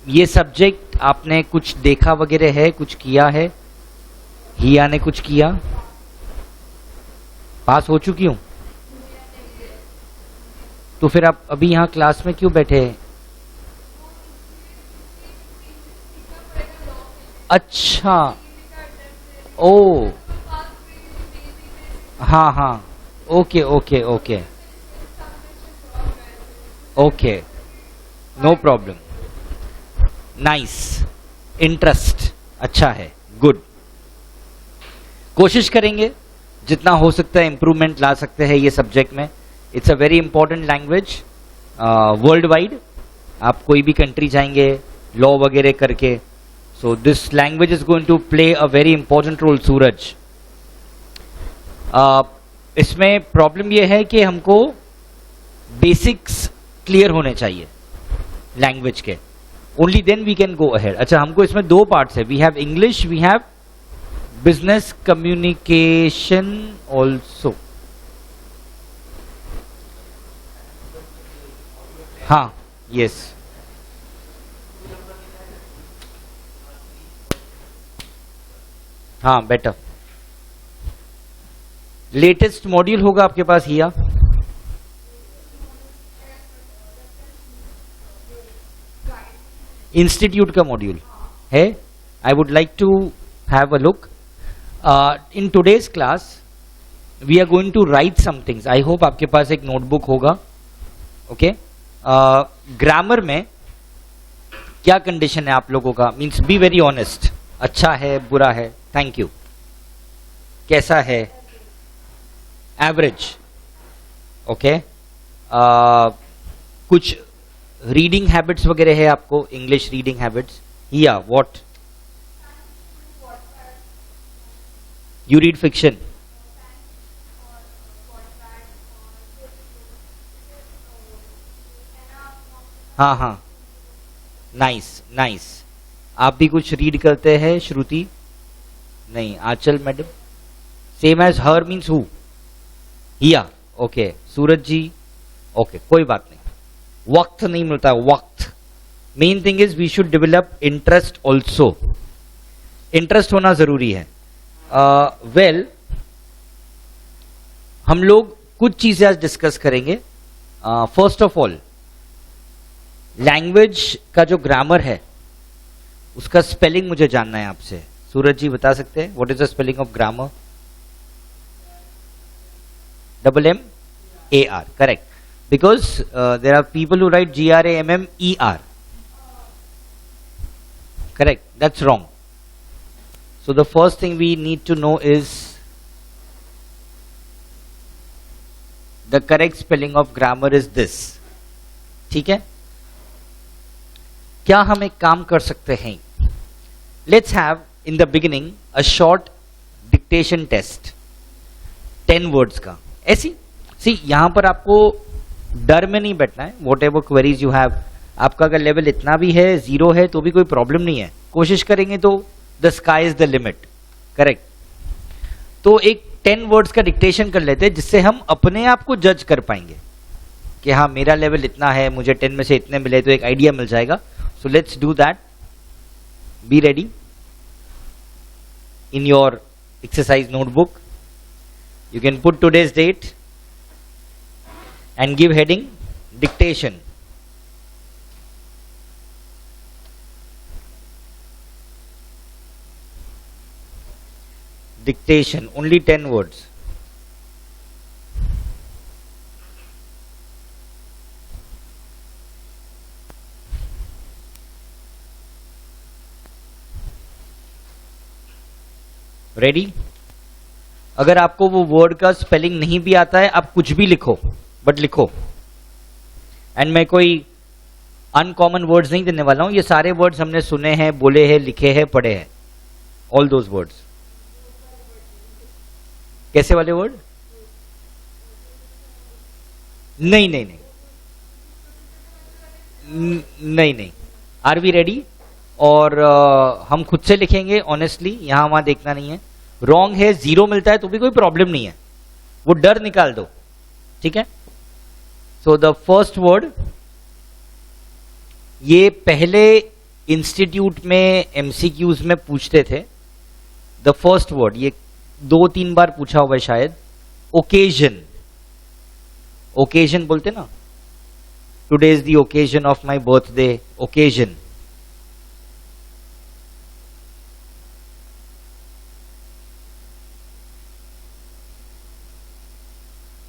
ये सब्जेक्ट आपने कुछ देखा वगैरह है, कुछ किया है? हिया ने कुछ किया? पास हो चुकी हूं तो फिर आप अभी यहां क्लास में क्यों बैठे हैं? अच्छा, ओ हाँ हाँ, okay okay okay okay, no problem, nice, interest अच्छा है, गुड। कोशिश करेंगे जितना हो सकता है इंप्रूवमेंट ला सकते हैं ये सब्जेक्ट में। It's a very important language worldwide. आप कोई भी कंट्री जाएंगे लॉ वगैरह करके, so this language is going to play a very important role. Suraj, इसमें प्रॉब्लम यह है कि हमको बेसिक्स क्लियर होने चाहिए लैंग्वेज के, only then we can go ahead. अच्छा, हमको इसमें दो पार्ट्स है, we have English, we have business communication also. हाँ, यस, हाँ बेटर। लेटेस्ट मॉड्यूल होगा आपके पास हिया? इंस्टीट्यूट का मॉड्यूल है। I would like to have a look in today's class. We are going to write some things. I hope आपके पास एक नोटबुक होगा। ओके, ग्रामर में क्या कंडीशन है आप लोगों का? मीन्स बी वेरी ऑनेस्ट, अच्छा है, बुरा है? Thank you. कैसा है? Average, okay. कुछ रीडिंग हैबिट्स वगैरह है आपको? English reading habits? या व्हाट? You read fiction? हाँ हाँ, नाइस नाइस। आप भी कुछ रीड करते हैं? श्रुति नहीं, Anchal madam? Same age her means who? Here, okay. Suraj ji, okay, कोई बात नहीं, वक्त नहीं मिलता, वक्त। Main thing is we should develop interest also. Interest होना जरूरी है। वेल, हम लोग कुछ चीजें आज डिस्कस करेंगे। फर्स्ट ऑफ ऑल, लैंग्वेज का जो ग्रामर है उसका स्पेलिंग मुझे जानना है आपसे। सूरज जी बता सकते हैं what is the spelling of grammar? MMAR, correct, because there are people who write GRAMMER, correct, that's wrong. So the first thing we need to know is the correct spelling of grammar is this. ठीक है? क्या हम एक काम कर सकते हैं? Let's have in the beginning a short dictation test, 10 words का। ऐसी सी, यहां पर आपको डर में नहीं बैठना है। What ever queries you have, आपका अगर लेवल इतना भी है, 0 है, तो भी कोई प्रॉब्लम नहीं है। कोशिश करेंगे तो the sky is the limit, correct. तो एक 10 वर्ड्स का डिक्टेशन कर लेते हैं जिससे हम अपने आप को जज कर पाएंगे कि हाँ मेरा लेवल इतना है, मुझे 10 में से इतने मिले, तो एक आइडिया मिल जाएगा। So let's do that. Be ready in your exercise notebook. You can put today's date and give heading dictation. Dictation, only 10 words. Ready? अगर आपको वो वर्ड का स्पेलिंग नहीं भी आता है, आप कुछ भी लिखो, बट लिखो। एंड मैं कोई अनकॉमन वर्ड्स नहीं देने वाला हूं, ये सारे वर्ड्स हमने सुने हैं, बोले हैं, लिखे हैं, पढ़े हैं, ऑल दोज वर्ड्स। कैसे वाले वर्ड? नहीं नहीं नहीं नहीं नहीं। Are we ready? और हम खुद से लिखेंगे ऑनेस्टली, यहां वहां देखना नहीं है। रॉन्ग है, 0 मिलता है तो भी कोई प्रॉब्लम नहीं है, वो डर निकाल दो, ठीक है। सो द फर्स्ट वर्ड, ये पहले इंस्टीट्यूट में एमसीक्यूज में पूछते थे, द फर्स्ट वर्ड, ये 2-3 बार पूछा हुआ है शायद, ओकेजन। ओकेजन बोलते ना, today is the occasion of my birthday, occasion.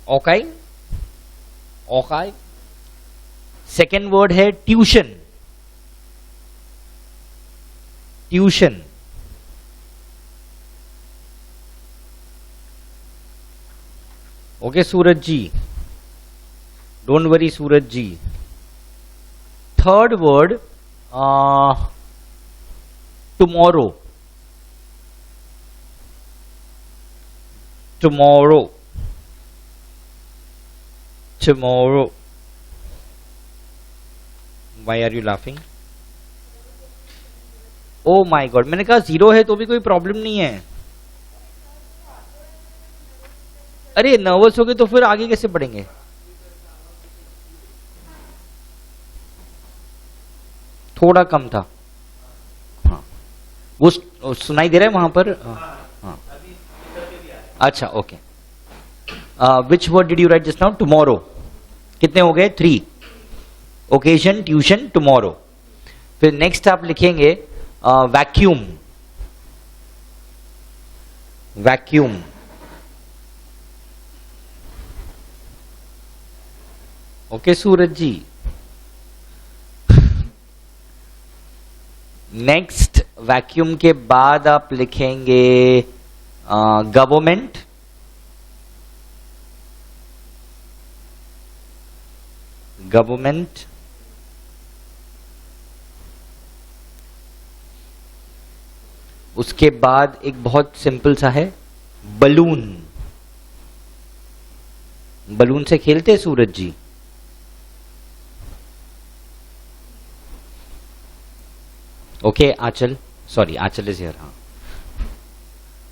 Okay, okay. Second word है tuition, tuition. Okay Suraj ji, don't worry Suraj ji. Third word tomorrow, tomorrow, tomorrow. Why are you laughing? Oh my god, मैंने कहा 0 है तो भी कोई problem नहीं है। अरे नर्वस हो गए तो फिर आगे कैसे बढ़ेंगे? थोड़ा कम था। हाँ, वो सुनाई दे रहा है वहां पर? हाँ, अच्छा okay. Which word did you right just now? Tomorrow. कितने हो गए? 3। Occasion, tuition, tomorrow. फिर नेक्स्ट आप लिखेंगे vacuum, vacuum. Okay Suraj ji. Next vacuum के बाद आप लिखेंगे गवर्नमेंट, गवर्नमेंट। उसके बाद एक बहुत सिंपल सा है बलून। बलून से खेलते हैं Suraj ji? Okay Anchal, sorry Anchal is here.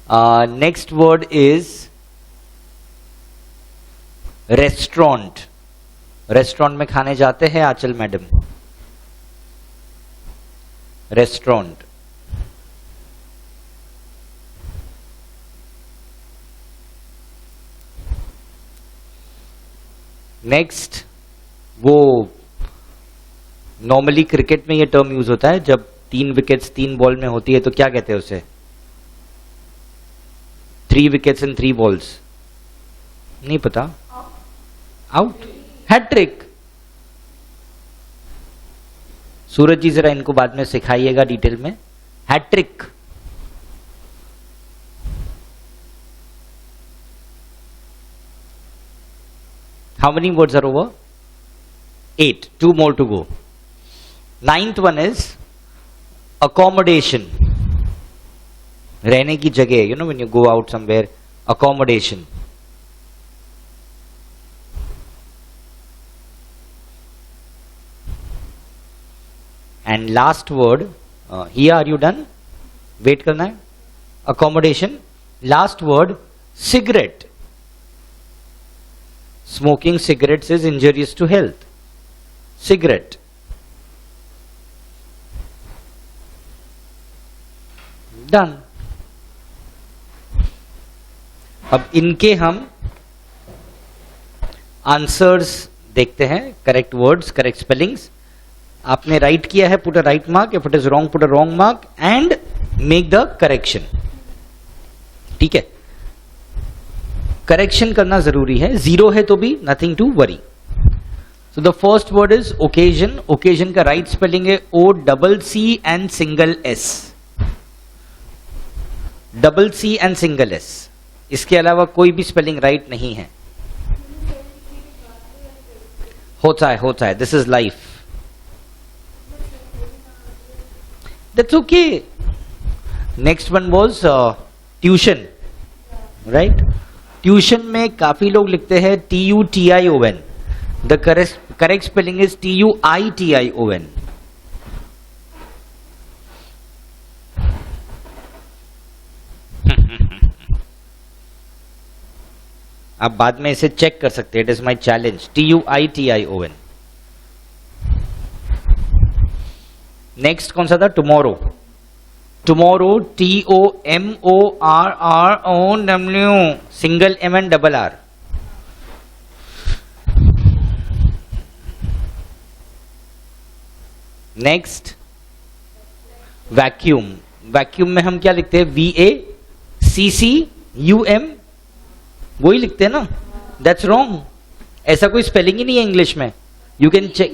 हाँ, next word is restaurant. Restaurant में खाने जाते हैं आंचल मैडम? रेस्टोरेंट। नेक्स्ट, वो नॉर्मली क्रिकेट में ये टर्म यूज होता है जब 3 विकेट्स 3 बॉल में होती है तो क्या कहते हैं उसे? 3 विकेट्स इन 3 बॉल्स। नहीं पता? Out, hat trick. सूरज जी जरा इनको बाद में सिखाइएगा डिटेल में। Hat trick. How many words are over? 8. 2 more to go. 9th one is accommodation. रहने की जगह, you know, when you go out somewhere, accommodation. And last word, here are you done? Wait करना है. Accommodation. Last word, cigarette. Smoking cigarettes is injurious to health. Cigarette. Done. अब इनके हम answers देखते हैं, करेक्ट वर्ड्स, करेक्ट स्पेलिंग्स। आपने right किया है, put a right mark, if it is wrong put a wrong mark and make the correction. ठीक है, करेक्शन करना जरूरी है, 0 है तो भी nothing to worry. So the first word is occasion. Occasion का राइट स्पेलिंग है OCC and single S। CC and single S, इसके अलावा कोई भी स्पेलिंग राइट नहीं है। होता है, this is life, that's okay. Next one was tuition, right? Tuition में काफी लोग लिखते हैं TUTION। The correct spelling is TUITION। आप बाद में इसे चेक कर सकते हैं, it is my challenge, TUITION। Next कौन सा था? Tomorrow. Tomorrow TOMORROW, single M and double R. Next vacuum. Vacuum में हम क्या लिखते हैं? VACCUM, वही लिखते हैं ना? That's wrong. ऐसा कोई स्पेलिंग ही नहीं है इंग्लिश में. You can check.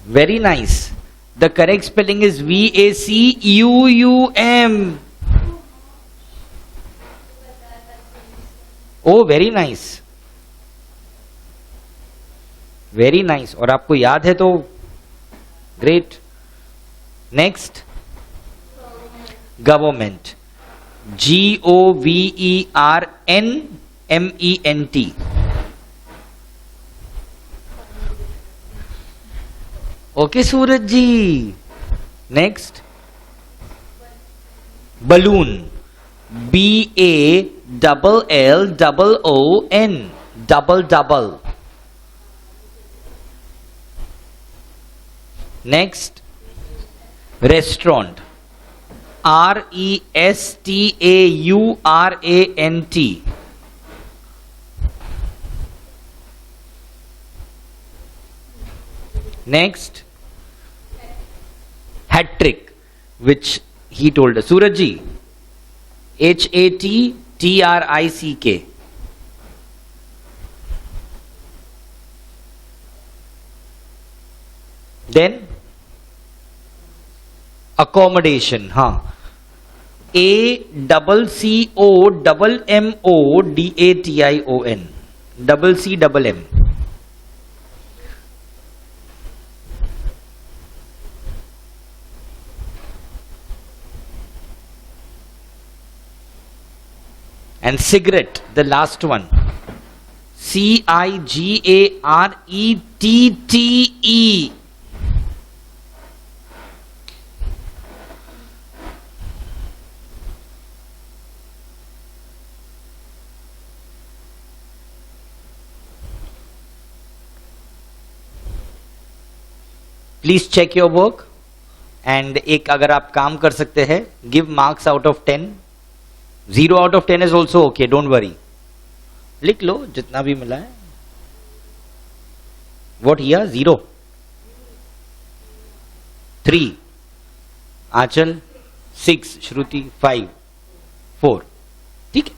Very nice. The correct spelling is VACUUM. Oh, very nice. Very nice. और आपको याद है तो great. Next, government. GOVERNMENT. Okay Suraj ji. Next, balloon. BALLOON, double double. Next, restaurant. RESTAURANT. Next, hat trick, which he told us. Suraj ji, HATTRICK. Then accommodation. हाँ, ACCOMMODATION, double C double M. And cigarette, the last one. CIGARETTE. Please check your work. And एक अगर आप काम कर सकते हैं, give marks out of 10. 0 out of 10 is also okay, don't worry. लिख लो जितना भी मिला है. What here? 0. 3. आंचल. 6. श्रुति. 5. 4. ठीक है.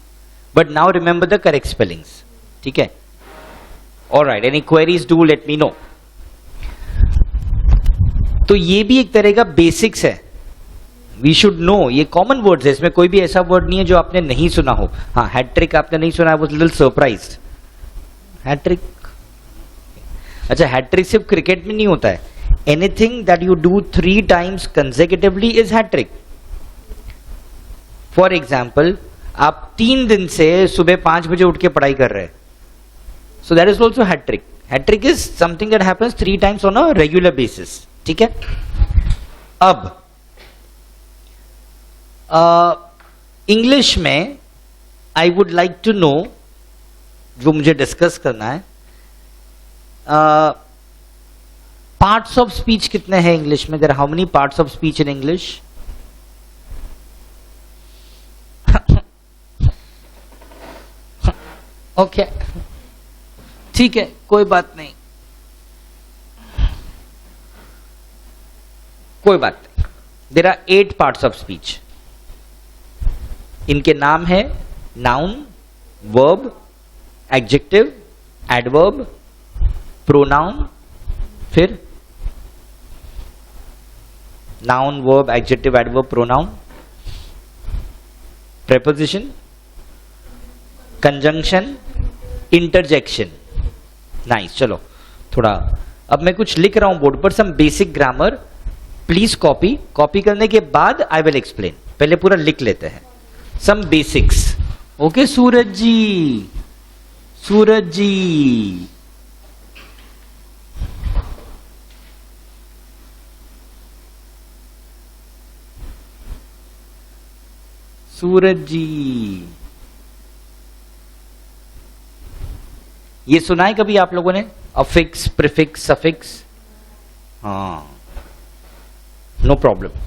But now remember the correct spellings. ठीक है. Alright, any queries do let me know. तो ये भी एक तरह का बेसिक्स है. We should know. ये कॉमन वर्ड्स है, इसमें कोई भी ऐसा वर्ड नहीं है जो आपने नहीं सुना हो. हाँ, हैट्रिक आपने नहीं सुना. I was little surprised. Hat trick. अच्छा, हैट्रिक सिर्फ क्रिकेट में नहीं होता है. Anything that you do 3 times consecutively is hat trick. For example, आप 3 दिन से सुबह 5 बजे उठ के पढ़ाई कर रहे हैं. So that is also hat trick. Hat trick is something that happens 3 times on a regular basis. ठीक है. अब इंग्लिश में I would like to know, जो मुझे डिस्कस करना है, पार्ट्स ऑफ स्पीच कितने हैं इंग्लिश में? There how many parts of speech in English? Okay, ठीक है, कोई बात नहीं, कोई बात नहीं. There are 8 parts of speech. इनके नाम है noun, verb, adjective, adverb, pronoun, फिर noun, verb, adjective, adverb, pronoun, preposition, conjunction, interjection. Nice. चलो थोड़ा, अब मैं कुछ लिख रहा हूं बोर्ड पर, some basic grammar. Please copy करने के बाद आई विल एक्सप्लेन. पहले पूरा लिख लेते हैं. सम बेसिक्स. ओके सूरज जी, सूरज जी, सूरज जी, ये सुना है कभी आप लोगों ने? Affix, prefix, suffix. हाँ, no problem.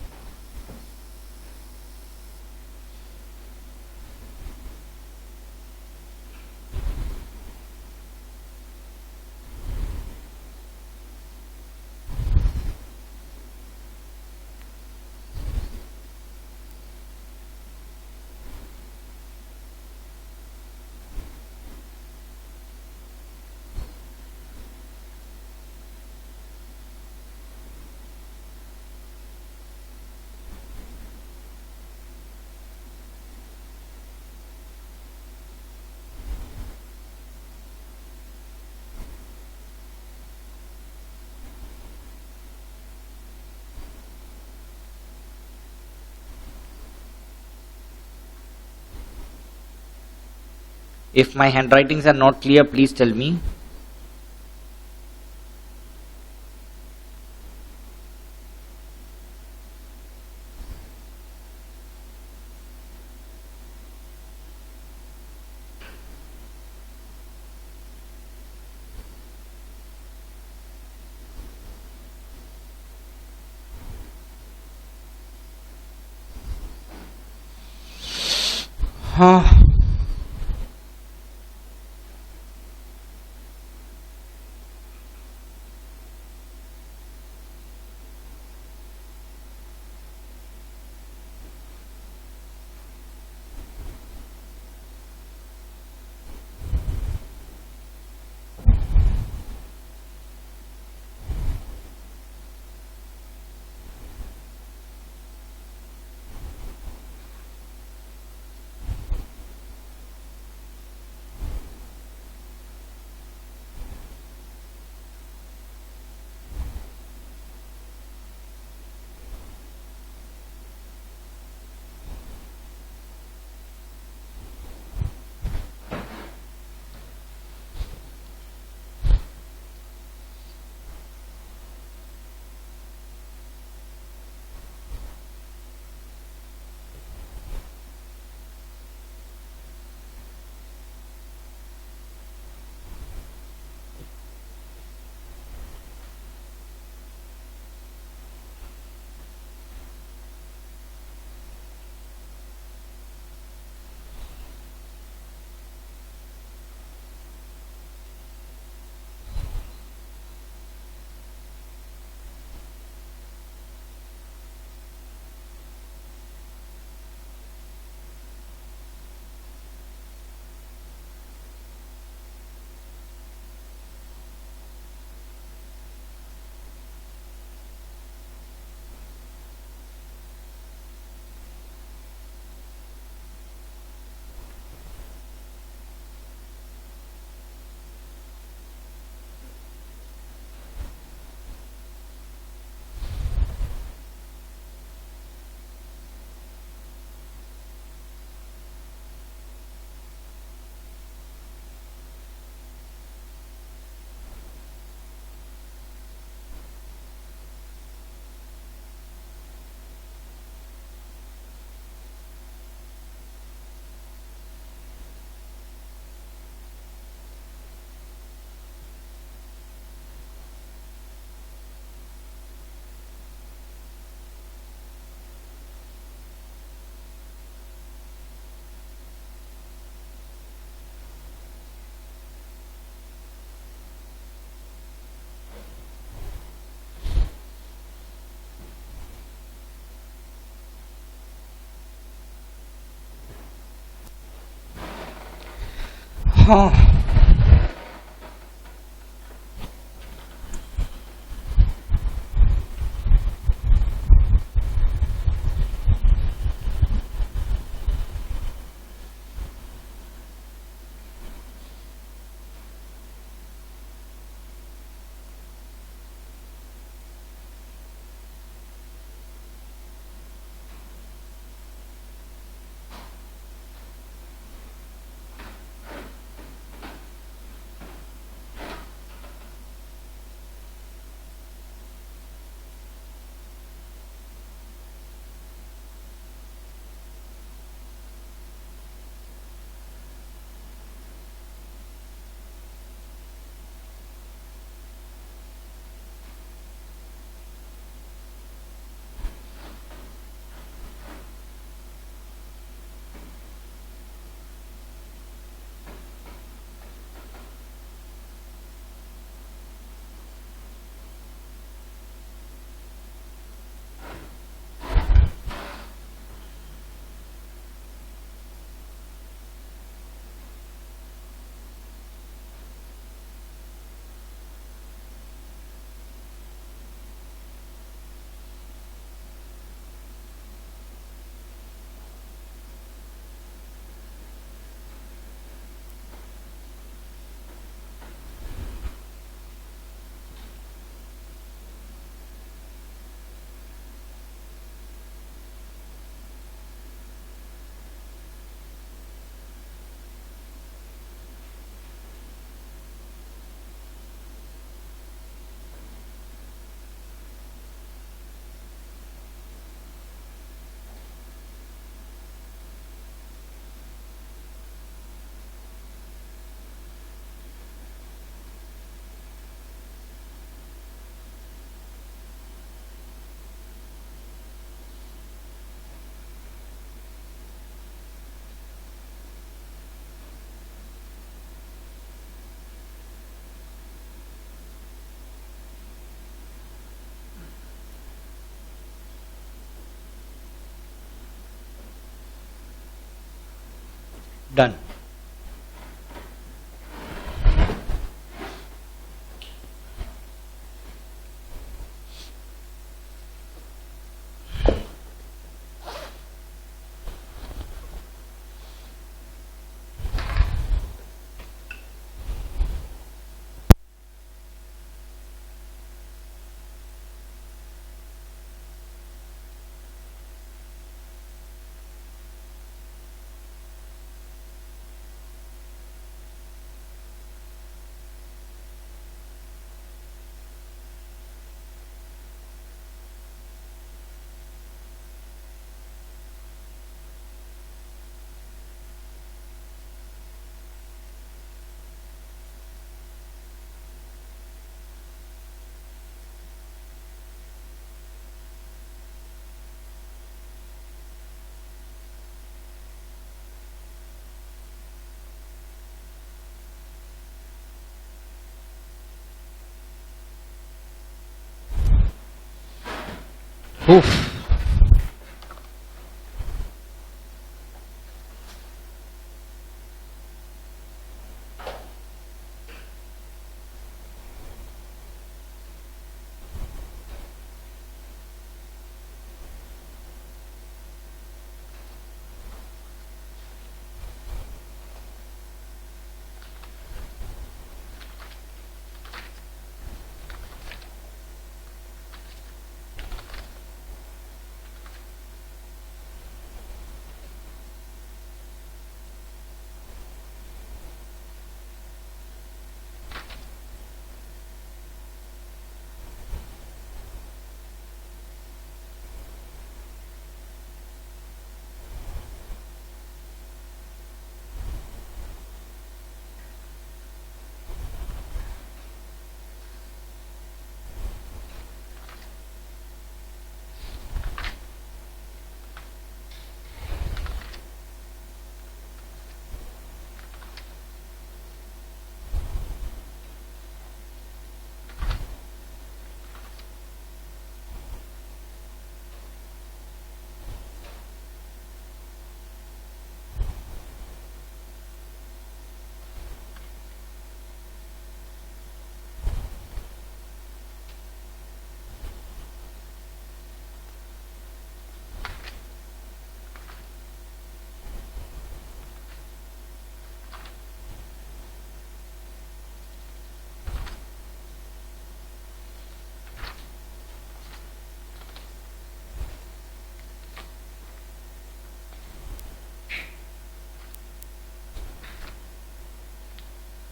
If my handwritings are not clear, please tell me. हाँ. हाँ. Done. Oof.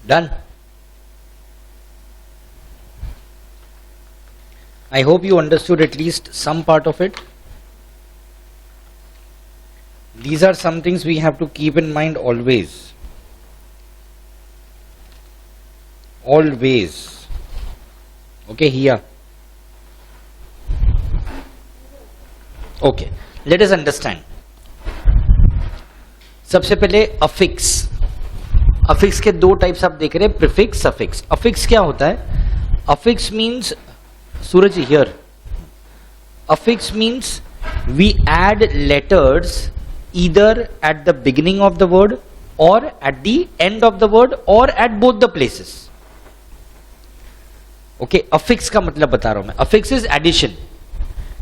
Done. I hope you understood at least some part of it. These are some things we have to keep in mind always. Always. Okay, here. Okay, let us understand. सबसे पहले affix. Affix के दो types आप देख रहे हैं, prefix, suffix. Affix क्या होता है? Affix means, Suraj here, affix means we add letters either at the beginning of the word or at the end of the word or at both the places. Okay, affix का मतलब बता रहा हूं मैं. Affix is addition.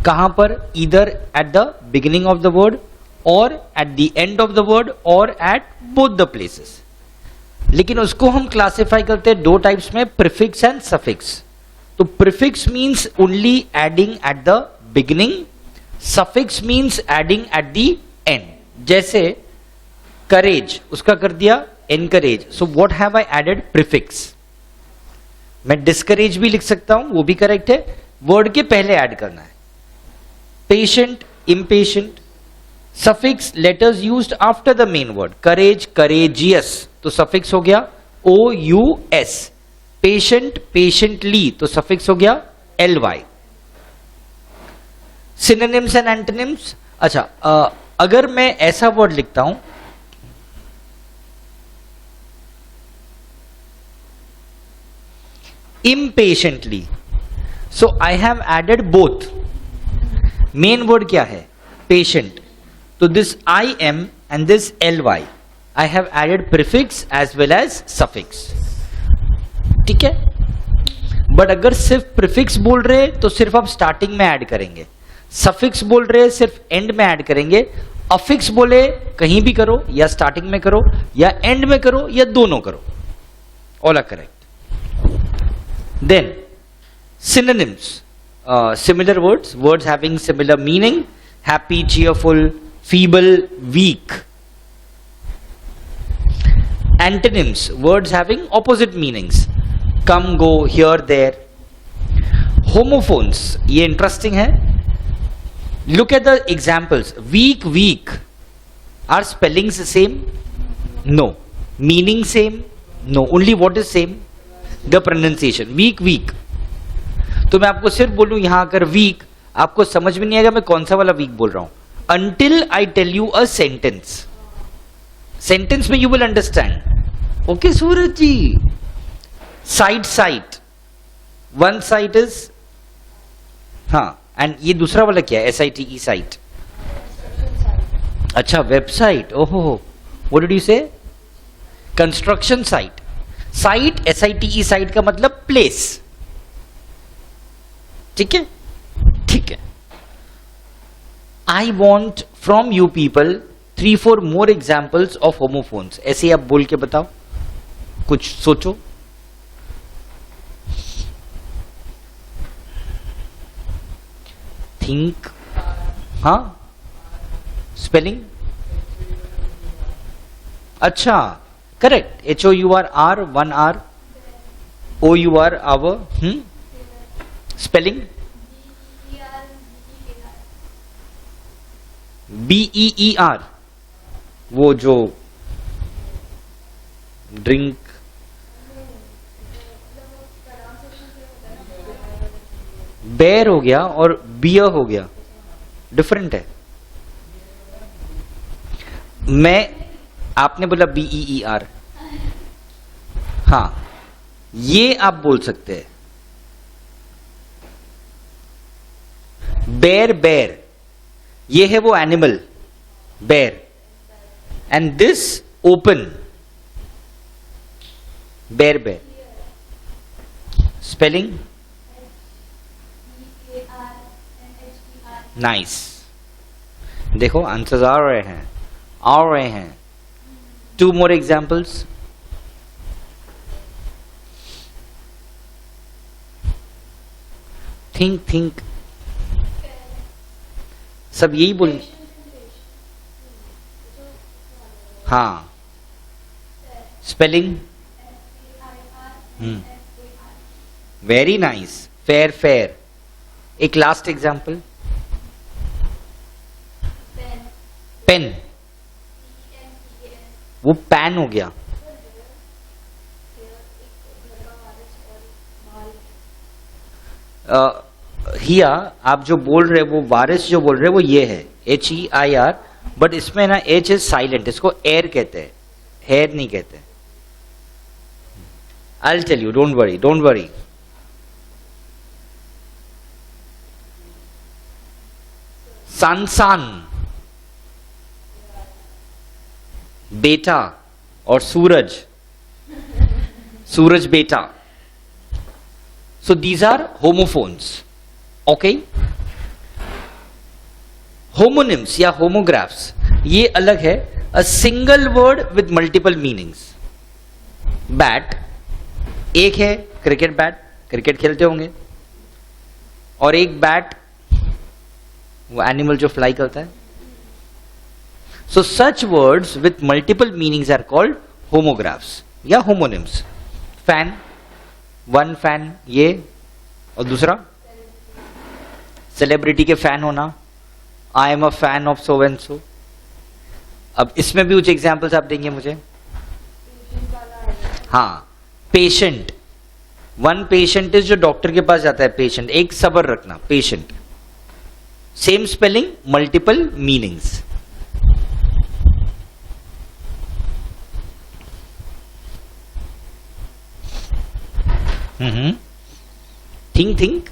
कहां पर? Either at the beginning of the word or at the end of the word or at both the places. लेकिन उसको हम क्लासिफाई करते हैं दो टाइप्स में, प्रीफिक्स एंड सफिक्स. तो prefix means only adding at the beginning, suffix means adding at the end. जैसे courage, उसका कर दिया encourage. So what have I added? Prefix. मैं डिस्करेज भी लिख सकता हूं, वो भी करेक्ट है, वर्ड के पहले ऐड करना है. Patient, impatient. Suffix letters used after the main word. Courage, courageous, तो सफिक्स हो गया OUS. पेशेंट, पेशेंटली, तो सफिक्स हो गया LY. Synonyms and antonyms. अच्छा, अगर मैं ऐसा वर्ड लिखता हूं, impatiently, so I have added both. Main word क्या है? पेशेंट. तो this IM and this LY. I have added prefix as well as suffix, ठीक है। बट अगर सिर्फ प्रीफिक्स बोल रहे तो सिर्फ आप स्टार्टिंग में ऐड करेंगे, सफिक्स बोल रहे सिर्फ एंड में ऐड करेंगे, अफिक्स बोले कहीं भी करो, या स्टार्टिंग में करो या एंड में करो या दोनों करो, all are correct. Then synonyms, similar words having similar meaning: happy, cheerful, feeble, weak. Antonyms, words having opposite meanings: come, go, here, there. Homophones, ये interesting है. Look at the examples. Weak, weak. Are spellings same? No. Meaning same? No. Only what is same? The pronunciation. Weak, weak. तो मैं आपको सिर्फ बोलूं यहां अगर week, आपको समझ में नहीं आएगा मैं कौन सा वाला वीक बोल रहा हूं, until I tell you a sentence. Sentence में you will understand. Okay Suraj ji. Site, site, one site is, हाँ, एंड ये दूसरा वाला क्या है? SITE, site. अच्छा, वेबसाइट. ओहो, what did you say? Construction site. Site, SITE site का मतलब प्लेस. ठीक है, ठीक है. I want from you people 3-4 more examples of homophones. ऐसे ही आप बोल के बताओ, कुछ सोचो. थिंक. हाँ, स्पेलिंग. अच्छा, correct. HOUR, 1 R, OUR, our. Spelling BEER, वो जो ड्रिंक. बेर हो गया और बियर हो गया, डिफरेंट है. मैं, आपने बोला BEER, हाँ, ये आप बोल सकते हैं. बेर, बेर, ये है वो एनिमल बेर. एंड दिस ओपन, बेर, बेर. Spelling nice. देखो आंसर्स आ रहे हैं, आ रहे हैं. 2 मोर एग्जाम्पल्स. Think, think. सब यही बोल. हाँ, spelling. Very nice. Fair, fair. एक लास्ट एग्जाम्पल. पेन. वो पैन हो गया. हिया आप जो बोल रहे वो वारिस जो बोल रहे वो ये है HEIR, बट इसमें ना H इज साइलेंट, इसको एयर कहते हैं, हेयर नहीं कहते. I will tell you, don't worry, don't worry. Son, son, बेटा, और सूरज, सूरज बेटा. So these are homophones. Okay? Homonyms या homographs, ये अलग है. A single word with multiple meanings. Bat, एक है क्रिकेट बैट, क्रिकेट खेलते होंगे, और एक बैट वो एनिमल जो फ्लाई करता है. So such words with multiple meanings are called homographs या homonyms. Fan, वन फैन, ये, और दूसरा सेलिब्रिटी के फैन होना, I am a fan of so and so. अब इसमें भी कुछ एग्जांपल्स आप देंगे मुझे. हाँ, पेशेंट. वन पेशेंट इज जो डॉक्टर के पास जाता है, पेशेंट. एक सबर रखना, patient. Same spelling, multiple meanings. Think, think.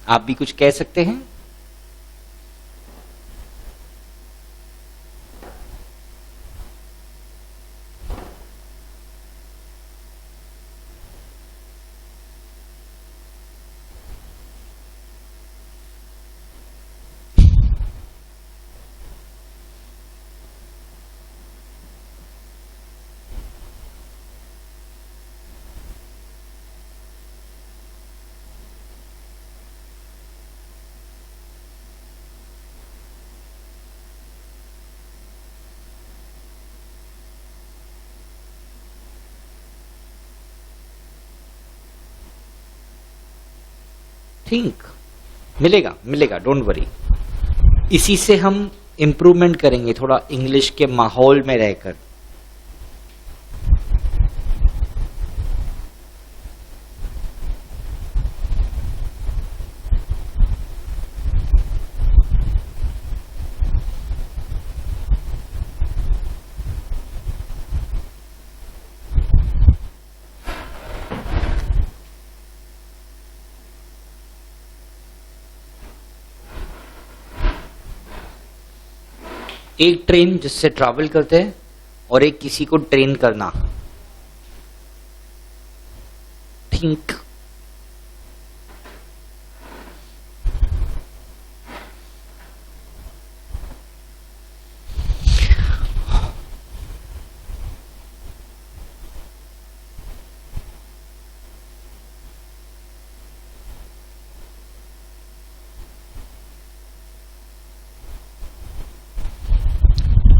आप भी कुछ कह सकते हैं। थिंक मिलेगा मिलेगा, डोंट वरी। इसी से हम इंप्रूवमेंट करेंगे थोड़ा इंग्लिश के माहौल में रहकर। एक ट्रेन जिससे ट्रैवल करते हैं और एक किसी को ट्रेन करना। थिंक।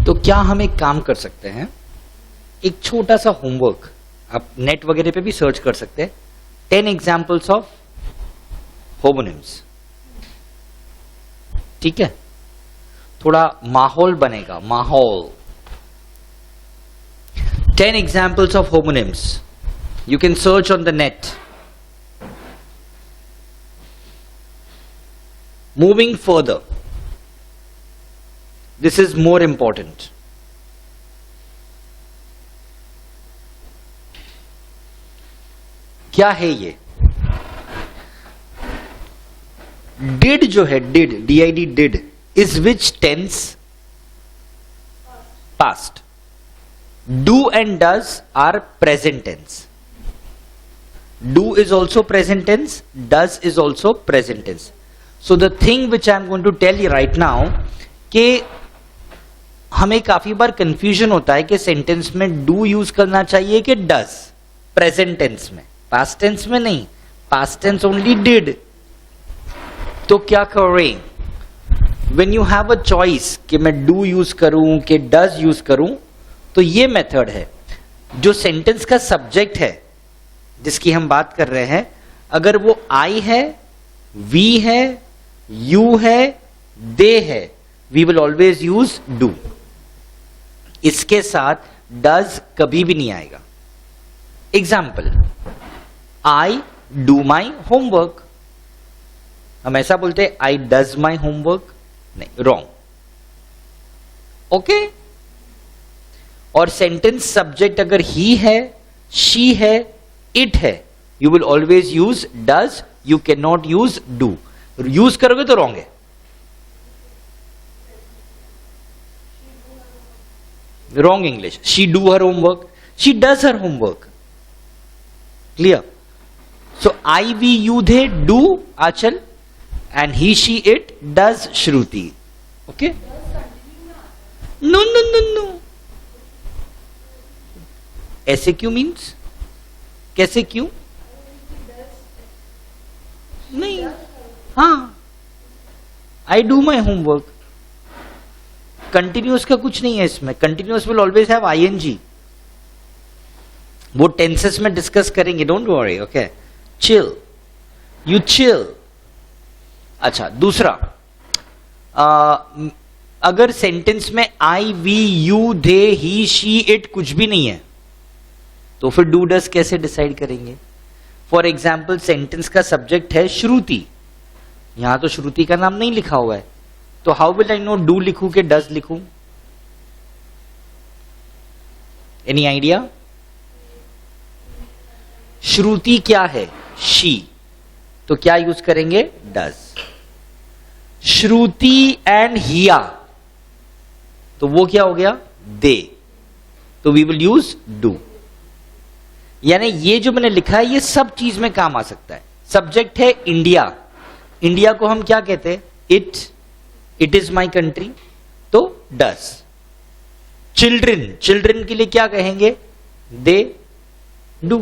तो क्या हम एक काम कर सकते हैं, एक छोटा सा होमवर्क आप नेट वगैरह पे भी सर्च कर सकते हैं। 10 एग्जाम्पल्स ऑफ होमोनिम्स। ठीक है, थोड़ा माहौल बनेगा, माहौल। 10 examples of homonyms you can search on the net. Moving further, this is more important. क्या है ये? did जो है, did is which tense? Past. Do and does are present tense. Do is also present tense, does is also present tense. So the thing which I am going to tell you right now कि हमें काफी बार confusion होता है कि sentence में do use करना चाहिए कि डज, प्रेजेंट टेंस में, पास्ट टेंस में नहीं। Past tense only did. तो क्या करें? When you have a choice कि मैं डू यूज करूं कि डज यूज करूं, तो ये मेथड है। जो सेंटेंस का सब्जेक्ट है जिसकी हम बात कर रहे हैं, अगर वो आई है, वी है, यू है, दे है, we will always use do. इसके साथ डज कभी भी नहीं आएगा। Example, I do my homework. हम ऐसा बोलते हैं आई डज माई होमवर्क? नहीं, रॉन्ग। ओके। और सेंटेंस सब्जेक्ट अगर ही है, शी है, इट है, you will always use does, you can not use do. Use करोगे तो रॉन्ग है। Wrong English. She do her homework. She does her homework. Clear? So I, we, you, they do Achal, and he, she, it does Shruti. Okay? No, no, no, no. ऐसे क्यों means? कैसे क्यों? नहीं, हाँ, I do my homework. Continuous का कुछ नहीं है इसमें। Continuous will always have ING. वो टेंसेस में डिस्कस करेंगे, don't worry. Okay, chill, you chill. अच्छा, दूसरा, अगर सेंटेंस में I, we, you, they, he, she, it कुछ भी नहीं है, तो फिर डू डज कैसे डिसाइड करेंगे? फॉर एग्जाम्पल, सेंटेंस का सब्जेक्ट है श्रुति, यहां तो श्रुति का नाम नहीं लिखा हुआ है, तो how will I know do लिखूं कि डज लिखूं? Any idea? श्रुति क्या है? शी। तो क्या यूज करेंगे? डज. श्रुति एंड हिया, तो वो क्या हो गया? दे. तो वी विल यूज डू. यानी ये जो मैंने लिखा है ये सब चीज में काम आ सकता है. सब्जेक्ट है इंडिया, इंडिया को हम क्या कहते हैं? It. It is my country, तो डस. चिल्ड्रन, चिल्ड्रन के लिए क्या कहेंगे? दे, डू.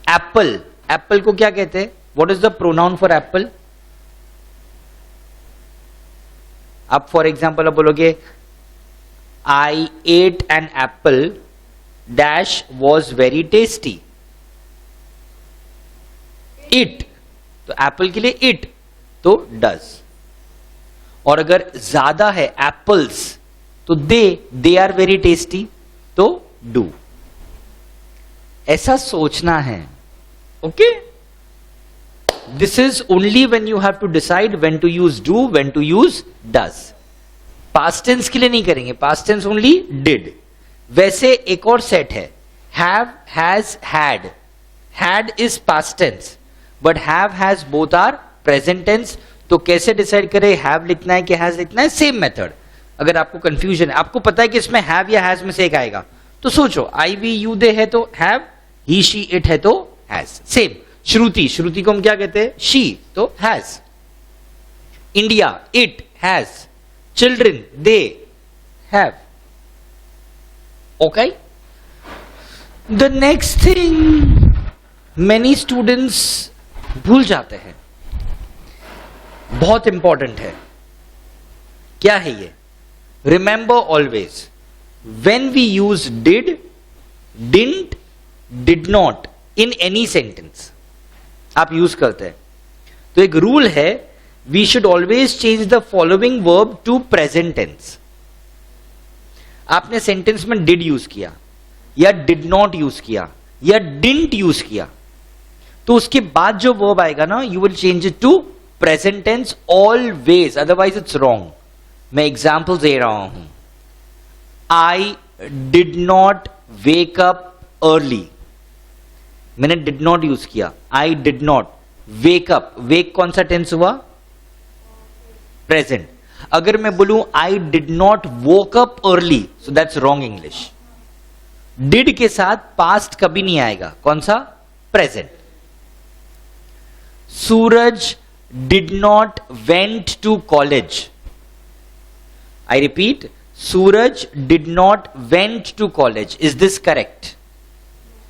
एप्पल, एप्पल को क्या कहते हैं? What is the pronoun for apple? आप फॉर एग्जाम्पल आप बोलोगे I ate an apple dash was very tasty. It, तो एप्पल के लिए इट, तो डज. और अगर ज्यादा है एप्पल्स, तो दे आर वेरी टेस्टी, तो डू. ऐसा सोचना है. Okay, this is only when you have to decide when to use do, when to use does. Past tense के लिए नहीं करेंगे, पास्ट टेंस ओनली डिड. वैसे एक और सेट है, have, has, had. Had is past tense, but have has both are present tense. तो कैसे डिसाइड करें हैव लिखना है कि हैज लिखना है? Same method. अगर आपको कंफ्यूजन है, आपको पता है कि इसमें हैव या हैज में से एक आएगा, तो सोचो आई वी यू दे है तो हैव, ही शी इट है तो हैज. सेम. श्रुति, श्रुति को हम क्या कहते हैं? शी, तो has. India, it, has. Children, they, have. Okay. The next thing many students भूल जाते हैं, बहुत इंपॉर्टेंट है. क्या है ये? Remember always when we use did, didn't, did not in any sentence, आप यूज करते हैं, तो एक रूल है, we should always change the following verb to present tense. आपने सेंटेंस में डिड यूज किया या डिड नॉट यूज किया या डिडंट यूज किया, तो उसके बाद जो वर्ब आएगा ना, you will change it to present tense always, otherwise it's wrong. मैं एग्जाम्पल दे रहा हूं. I did not wake up early, मैंने डिड नॉट यूज किया. I did not wake up, wake कौन सा टेंस हुआ? प्रेजेंट. अगर मैं बोलूं I did not woke up early, so that's wrong English. Did के साथ पास्ट कभी नहीं आएगा. कौन सा? Present. Suraj did not went to college. I repeat, Suraj did not went to college. Is this correct?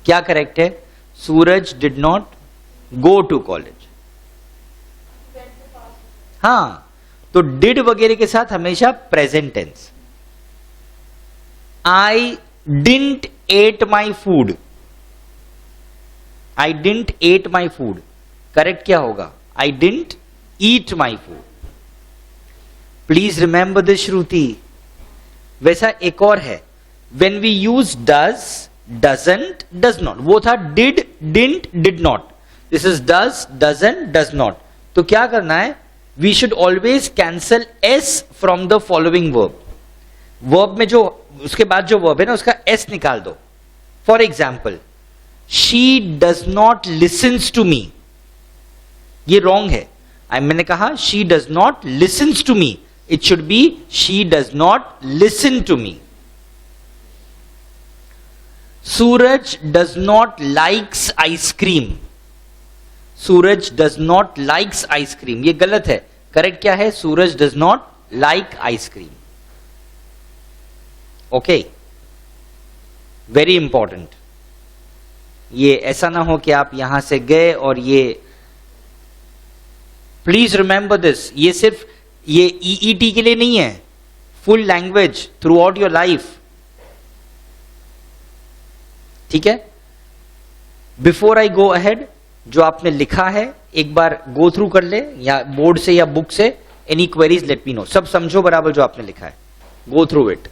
क्या करेक्ट है? Suraj did not go to college. हां, तो डिड वगैरह के साथ हमेशा present tense. I didn't ate my food. I didn't ate my food, correct क्या होगा? I didn't eat my food. Please remember this Shruti. वैसा एक और है, when we use does, doesn't, does not, वो था did, didn't, did not. This is does, doesn't, does not. तो क्या करना है? We should always cancel S from the following verb. Verb में जो उसके बाद जो वर्ब है ना, उसका एस निकाल दो. For example, she does not listens to me, ये रॉन्ग है. मैंने कहा she does not listens to me, it should be she does not listen to me. Suraj does not likes ice cream. Suraj does not likes ice cream, ये गलत है. Correct क्या है? Suraj does not like ice cream. Okay, very important. ये ऐसा ना हो कि आप यहां से गए और ये, प्लीज रिमेंबर दिस, ये सिर्फ ये ईईटी के लिए नहीं है, full language through out your life. ठीक है? बिफोर आई गो अहेड, जो आपने लिखा है एक बार गो थ्रू कर ले, या बोर्ड से या बुक से. Any queries let me know. सब समझो बराबर जो आपने लिखा है, go through it.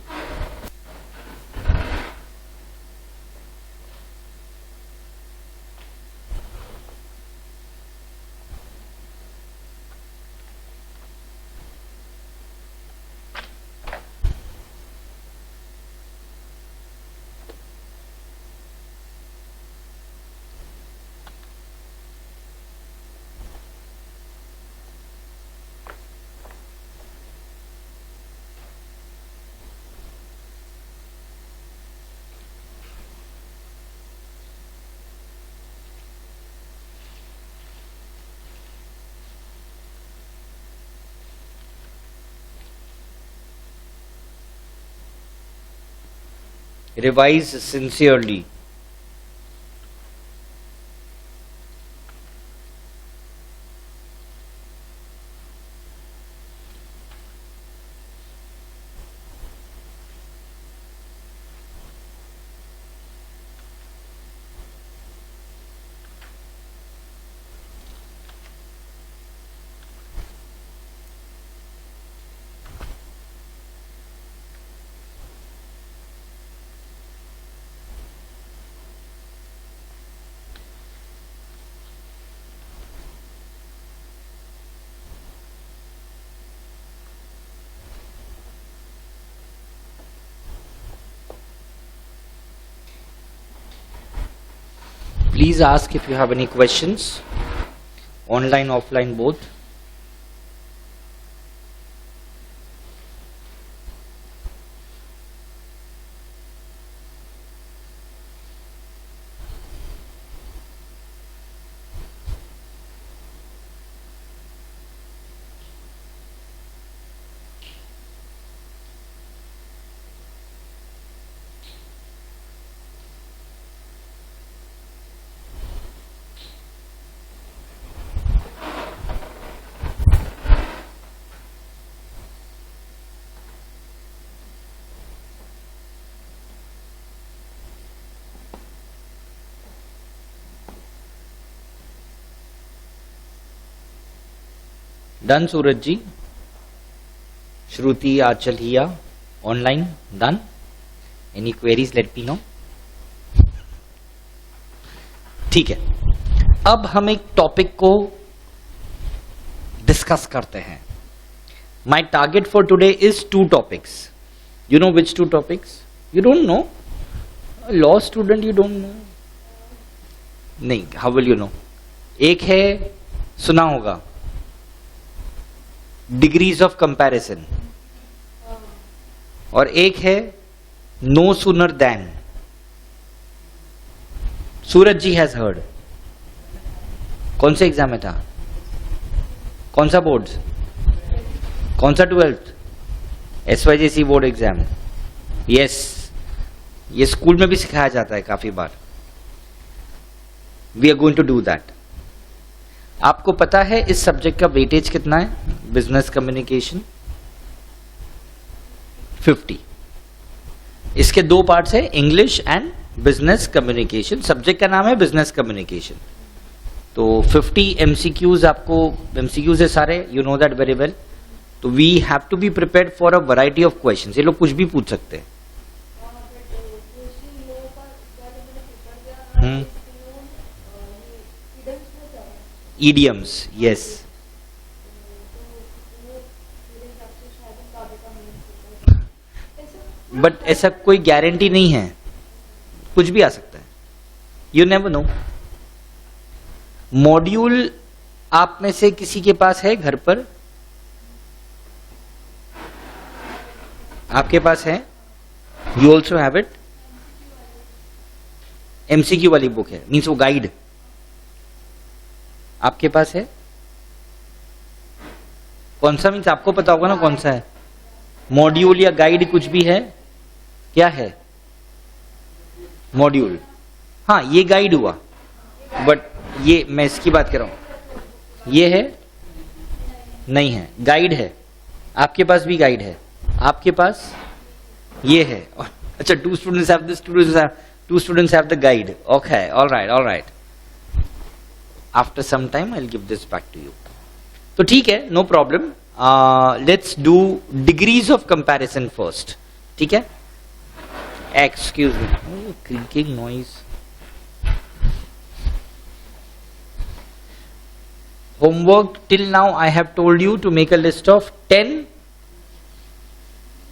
revise sincerely. Please ask if you have any questions, online, offline, both. Done, Suraj ji. Shruti, Achal, Hiya, online, done. Any queries, let me know. ठीक है, अब हम एक टॉपिक को डिस्कस करते हैं. My target for today is 2 topics. You know which 2 topics? You don't know? A law student, you don't know? नहीं, how will you know? एक है, सुना होगा, डिग्रीज ऑफ कंपैरिजन, और एक है no sooner than. Suraj ji has heard. कौन से एग्जाम में था? कौन सा बोर्ड? कौन सा 12th? SYJC board exam. Yes, ये स्कूल में भी सिखाया जाता है काफी बार. We are going to do that. आपको पता है इस सब्जेक्ट का वेटेज कितना है? Business communication 50. इसके 2 पार्ट्स है, English and business communication. Subject का नाम है बिजनेस कम्युनिकेशन. तो 50 MCQs आपको, MCQs है सारे, you know that very well. तो we have to be prepared for a variety of questions. ये लोग कुछ भी पूछ सकते हैं. idioms, yes. बट ऐसा कोई गारंटी नहीं है, कुछ भी आ सकता है. You never know. मॉड्यूल आप में से किसी के पास है घर पर? आपके पास है? You also have it? MCQ वाली बुक है, मीन्स वो गाइड आपके पास है? कौन सा, मीन्स आपको पता होगा ना कौन सा है. मॉड्यूल या गाइड कुछ भी है? क्या है? मॉड्यूल. हाँ, ये गाइड हुआ, बट ये मैं इसकी बात कर रहा हूं. ये है? नहीं है, गाइड है. आपके पास भी गाइड है. आपके पास ये है. अच्छा, 2 students have this, 2 students have the guide. Okay, all right. After some time I'll give this back to you. तो ठीक है, no problem. Let's do degrees of comparison first. ठीक है? Excuse me. Oh, creaking noise. Homework till now I have told you to make a list of 10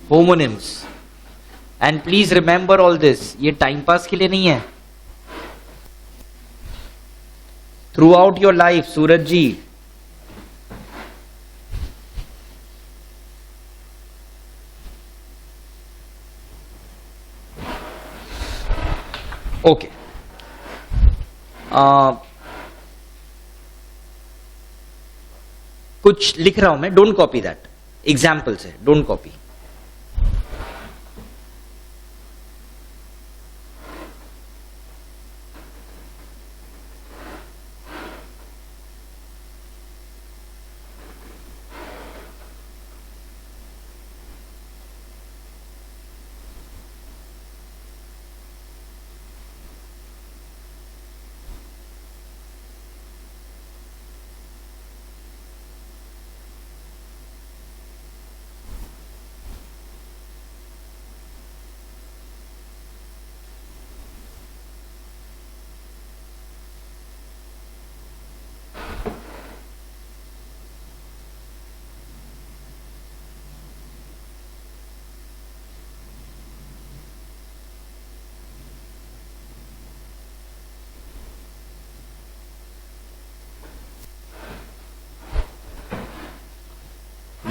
homonyms. And please remember all this. ये time pass के लिए नहीं है. Throughout your life, Suraj ji. Okay. कुछ लिख रहा हूं मैं, डोंट कॉपी दैट. एग्जाम्पल्स है, don't copy.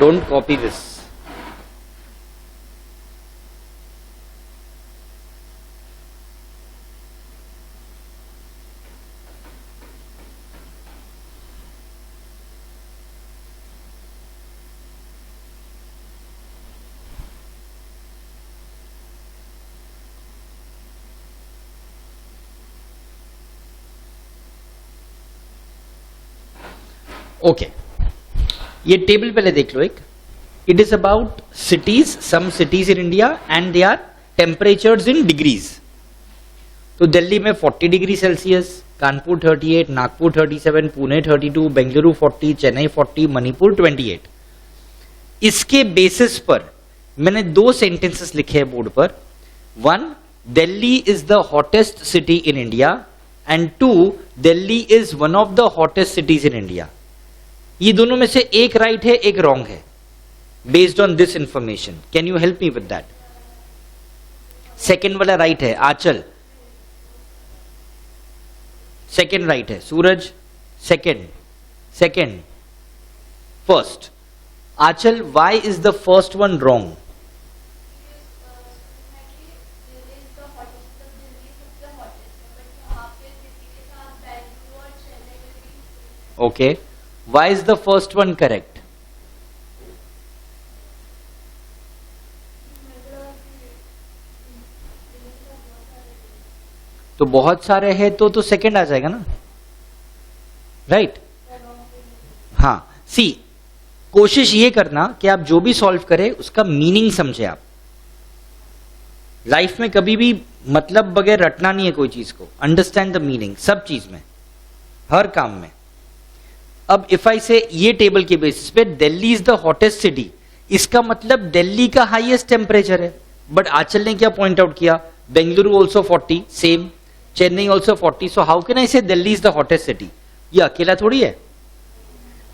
Don't copy this. Okay, ये टेबल पहले देख लो एक. It is about cities, some cities in India and they are temperatures in degrees. तो दिल्ली में 40 डिग्री सेल्सियस, कानपुर 38, नागपुर 37, पुणे 32, बेंगलुरु 40, चेन्नई 40, मणिपुर 28. इसके बेसिस पर मैंने 2 सेंटेंसेस लिखे हैं बोर्ड पर. 1, Delhi is the hottest city in India, and 2, Delhi is one of the hottest cities in India. ये दोनों में से एक राइट है, एक रॉन्ग है. Based on this information can you help me with that? Second वाला राइट है, आंचल. सेकेंड राइट है, Suraj. Second. First, Aanchal, why is the first one wrong? Okay. Why is the first one correct? तो बहुत सारे हैं तो सेकंड आ जाएगा ना, राइट? हाँ, सी, कोशिश ये करना कि आप जो भी सॉल्व करें उसका मीनिंग समझे. आप लाइफ में कभी भी मतलब बगैर रटना नहीं है कोई चीज को. अंडरस्टैंड द मीनिंग सब चीज में, हर काम में. अब इफ आई से ये टेबल के बेसिस पे Delhi is the hottest city, इसका मतलब दिल्ली का हाईएस्ट टेम्परेचर है. बट आंचल ने क्या पॉइंट आउट किया? Bengaluru also 40, same. Chennai also 40. So how can I say Delhi is the hottest city? ये अकेला थोड़ी है.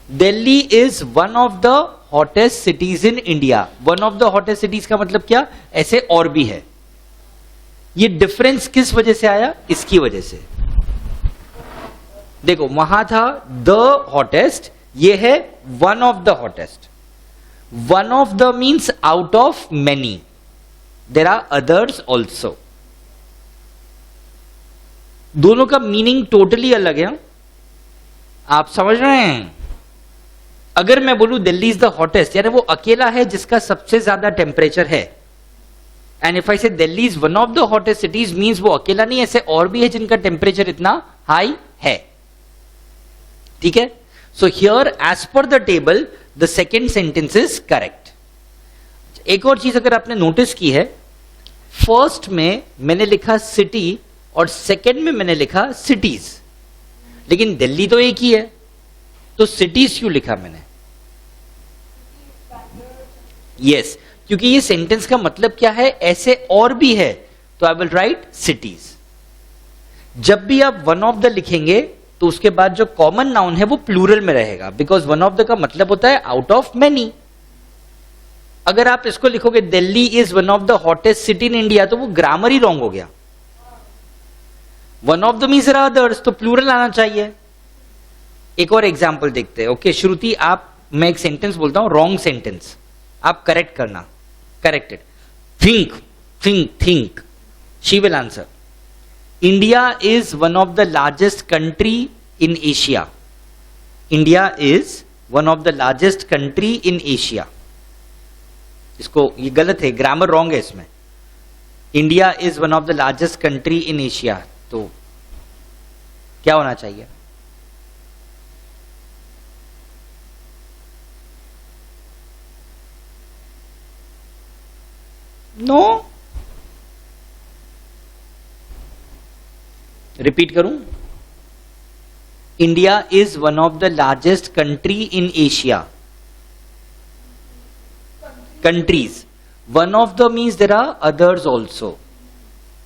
Delhi is one of the hottest cities in India. One of the hottest cities का मतलब क्या? ऐसे और भी है. ये डिफरेंस किस वजह से आया? इसकी वजह से. देखो, वहां था द हॉटेस्ट, ये है one of the hottest. One of the means out of many. There are others also. दोनों का मीनिंग टोटली अलग है. आप समझ रहे हैं? अगर मैं बोलूं दिल्ली इज द हॉटेस्ट, यानी वो अकेला है जिसका सबसे ज्यादा टेम्परेचर है. And if I say Delhi is one of the hottest cities, means वो अकेला नहीं, ऐसे और भी है जिनका टेम्परेचर इतना हाई है. ठीक है? So here as per the table the second sentence is correct. एक और चीज अगर आपने नोटिस की है, फर्स्ट में मैंने लिखा सिटी और सेकेंड में मैंने लिखा सिटीज, लेकिन दिल्ली तो एक ही है, तो सिटीज क्यों लिखा मैंने? यस, क्योंकि ये सेंटेंस का मतलब क्या है? ऐसे और भी है, तो आई विल राइट सिटीज. जब भी आप वन ऑफ द लिखेंगे तो उसके बाद जो कॉमन नाउन है वो प्लूरल में रहेगा, बिकॉज वन ऑफ द का मतलब होता है आउट ऑफ मेनी. अगर आप इसको लिखोगे Delhi is one of the hottest city in India, तो वो ग्रामर ही रॉन्ग हो गया. One of the means others, तो प्लूरल आना चाहिए. एक और एग्जाम्पल देखते हैं. ओके श्रुति, आप, मैं एक सेंटेंस बोलता हूं, रॉन्ग सेंटेंस, आप करेक्ट करना. Corrected. Think. She will answer. India is one of the largest country in Asia. India is one of the largest country in Asia. इसको, ये गलत है, ग्रामर रॉन्ग है इसमें. India is one of the largest country in Asia. तो क्या होना चाहिए? नो. रिपीट करूं? India is one of the largest country in Asia. Countries, one of the means there are others also.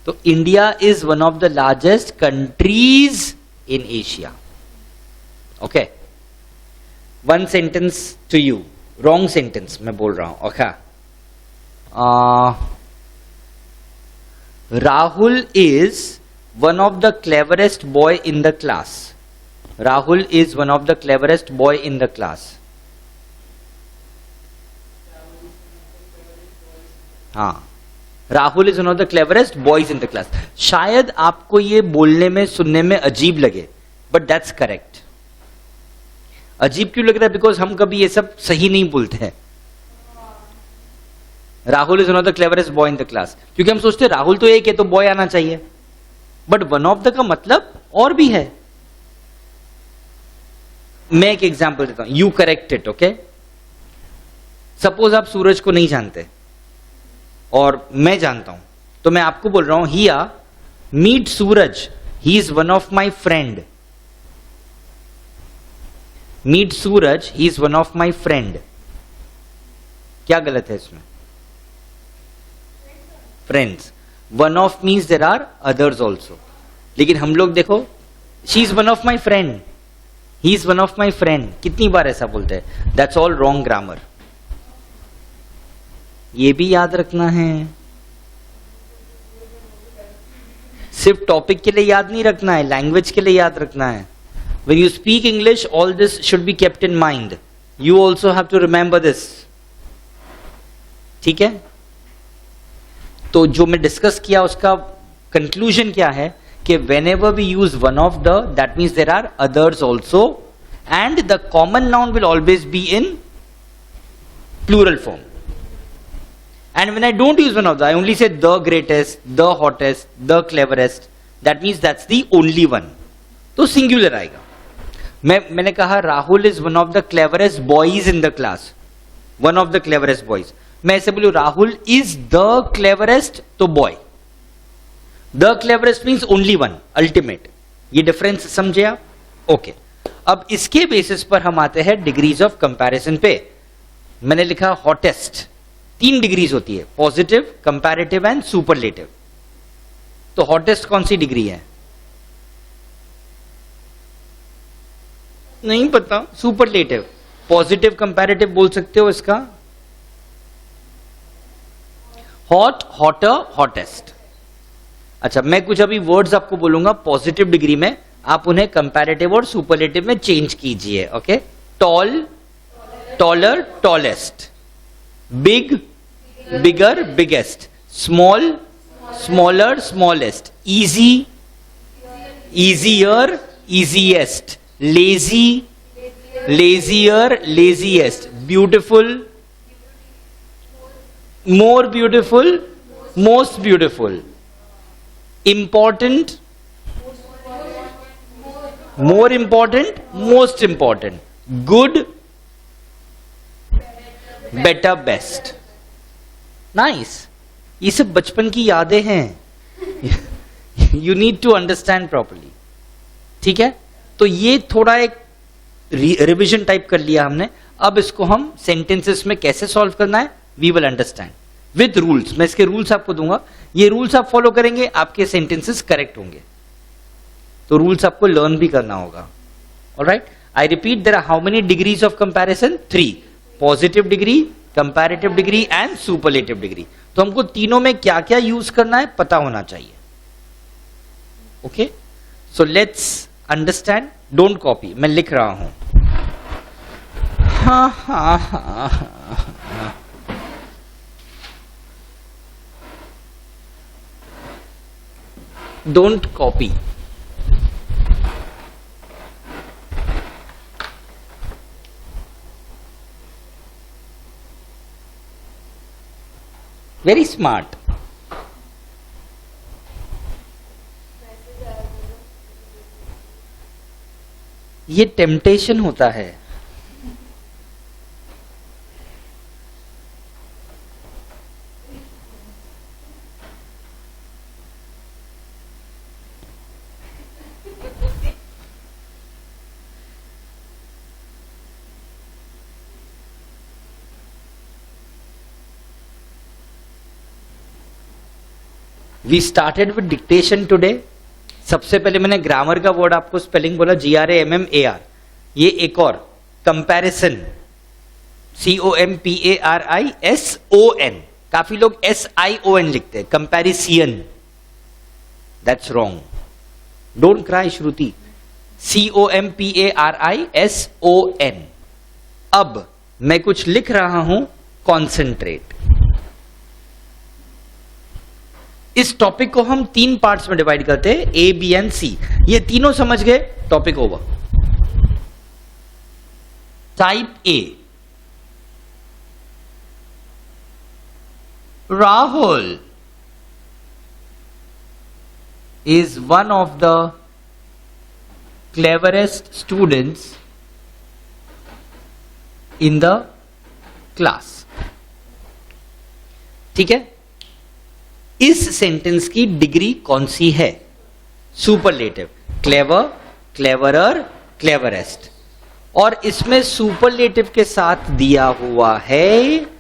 तो India is one of the largest countries in Asia. Okay, one sentence to you. Wrong sentence मैं बोल रहा हूं. Okay, Rahul is one of the cleverest boy in the class. Rahul is one of the cleverest boy in the class. हाँ, Rahul is one of the cleverest boys in the class. शायद आपको ये बोलने में सुनने में अजीब लगे, बट दैट्स करेक्ट। अजीब क्यों लग रहा है? बिकॉज हम कभी ये सब सही नहीं बोलते हैं। Rahul is one of the cleverest boy in the class, क्योंकि हम सोचते हैं राहुल तो एक है तो बॉय आना चाहिए, बट वन ऑफ द का मतलब और भी है। मैं एक एग्जांपल देता हूं, you correct it, okay. Suppose आप सूरज को नहीं जानते और मैं जानता हूं, तो मैं आपको बोल रहा हूं here meet Suraj, he is one of my friend. Meet Suraj, he is one of my friend. क्या गलत है इसमें? Friends. One of means there are others also, लेकिन हम लोग देखो, she is one of my friend, he is one of my friend, कितनी बार ऐसा बोलते हैं? That's all wrong grammar. ये भी याद रखना है, सिर्फ टॉपिक के लिए याद नहीं रखना है, लैंग्वेज के लिए याद रखना है। When you speak English, all this should be kept in mind. You also have to remember this. ठीक है? तो जो मैं डिस्कस किया उसका कंक्लूजन क्या है कि whenever we use one of the, that means there are others also, and the common noun will always be in plural form. And when I don't use one of the, I only say the greatest, the hottest, the cleverest, that means that's the only one. तो singular आएगा। मैंने कहा Rahul is one of the cleverest boys in the class, one of the cleverest boys. मैं ऐसे बोलूं Rahul is the cleverest, तो boy. The cleverest means only one, ultimate. ये difference समझे आप? ओके। अब इसके बेसिस पर हम आते हैं डिग्रीज ऑफ कंपैरिजन पे। मैंने लिखा हॉटेस्ट, 3 डिग्रीज होती है, पॉजिटिव, कंपैरेटिव एंड सुपरलेटिव। तो हॉटेस्ट कौन सी डिग्री है? नहीं पता। सुपरलेटिव, पॉजिटिव, कंपैरेटिव बोल सकते हो इसका। Hot, hotter, hottest. अच्छा, मैं कुछ अभी वर्ड्स आपको बोलूंगा पॉजिटिव डिग्री में, आप उन्हें कंपैरेटिव और सुपरलेटिव में चेंज कीजिए, okay. Tall, taller, tallest. Big, bigger, biggest. Small, smaller, smallest. Easy, easier, easiest. lazy, lazier, laziest. Beautiful, more beautiful, most beautiful. Important, more important, most important. Good, better, best. Nice. ये सब बचपन की यादें हैं। You need to understand properly. ठीक है? तो ये थोड़ा एक रिविजन टाइप कर लिया हमने। अब इसको हम सेंटेंसेस में कैसे सॉल्व करना है, we will understand with rules. मैं इसके रूल्स आपको दूंगा, ये रूल्स आप फॉलो करेंगे, आपके सेंटेंसेस करेक्ट होंगे। तो रूल्स आपको लर्न भी करना होगा। Alright, I repeat, there are how many degrees of comparison? 3, positive degree, comparative degree and superlative degree. तो हमको तीनों में क्या क्या यूज करना है पता होना चाहिए। Okay, so let's understand, don't copy. मैं लिख रहा हूं। Don't copy. Very smart. ये टेम्पटेशन होता है। We started with dictation today. सबसे पहले मैंने ग्रामर का वर्ड आपको स्पेलिंग बोला, GRAMMAR। ये एक और कंपैरिजन, COMPARISON। काफी लोग SION लिखते हैं, comparison. That's wrong. Don't cry Shruti. COMPARISON। अब मैं कुछ लिख रहा हूं, कॉन्सेंट्रेट। इस टॉपिक को हम 3 पार्ट्स में डिवाइड करते हैं, ए, बी एंड सी। ये तीनों समझ गए, topic over. Type A, Rahul is one of the cleverest students in the class। ठीक है, इस सेंटेंस की डिग्री कौन सी है? Superlative, clever, cleverer, cleverest. और इसमें सुपरलेटिव के साथ दिया हुआ है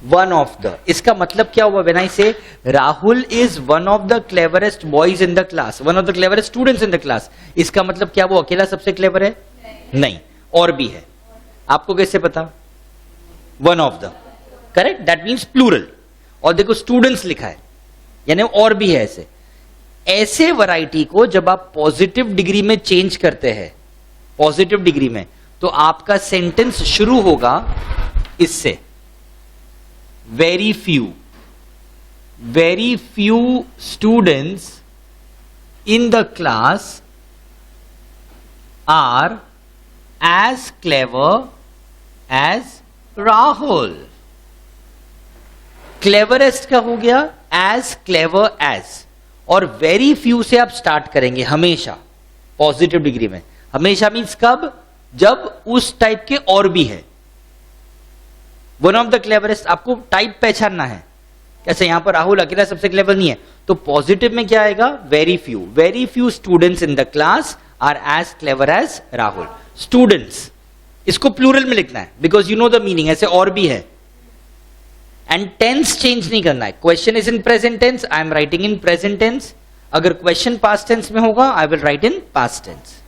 वन ऑफ द। इसका मतलब क्या हुआ? व्हेन आई से Rahul is one of the cleverest boys in the class, one of the cleverest students in the class, इसका मतलब क्या वो अकेला सबसे क्लेवर है? नहीं, और भी है। आपको कैसे पता? One of the, correct, that means plural. और देखो स्टूडेंट्स लिखा है, यानी और भी है। ऐसे वैरायटी को जब आप पॉजिटिव डिग्री में चेंज करते हैं, पॉजिटिव डिग्री में, तो आपका सेंटेंस शुरू होगा इससे, very few students in the class are as clever as Rahul। cleverest का हो गया as clever as, और very few से आप स्टार्ट करेंगे हमेशा पॉजिटिव डिग्री में। हमेशा मीन्स कब? जब उस टाइप के और भी है। वन ऑफ द क्लेवरेस्ट, आपको टाइप पहचानना है। कैसे? यहां पर राहुल अकेला सबसे क्लेवर नहीं है, तो पॉजिटिव में क्या आएगा? Very few students in the class are as clever as Rahul. Students, इसको प्लूरल में लिखना है because you know the meaning, ऐसे और भी है। एंड टेंस चेंज नहीं करना है। Question is in present tense, I am writing in present tense. अगर क्वेश्चन पास्ट टेंस में होगा, I will write in past tense.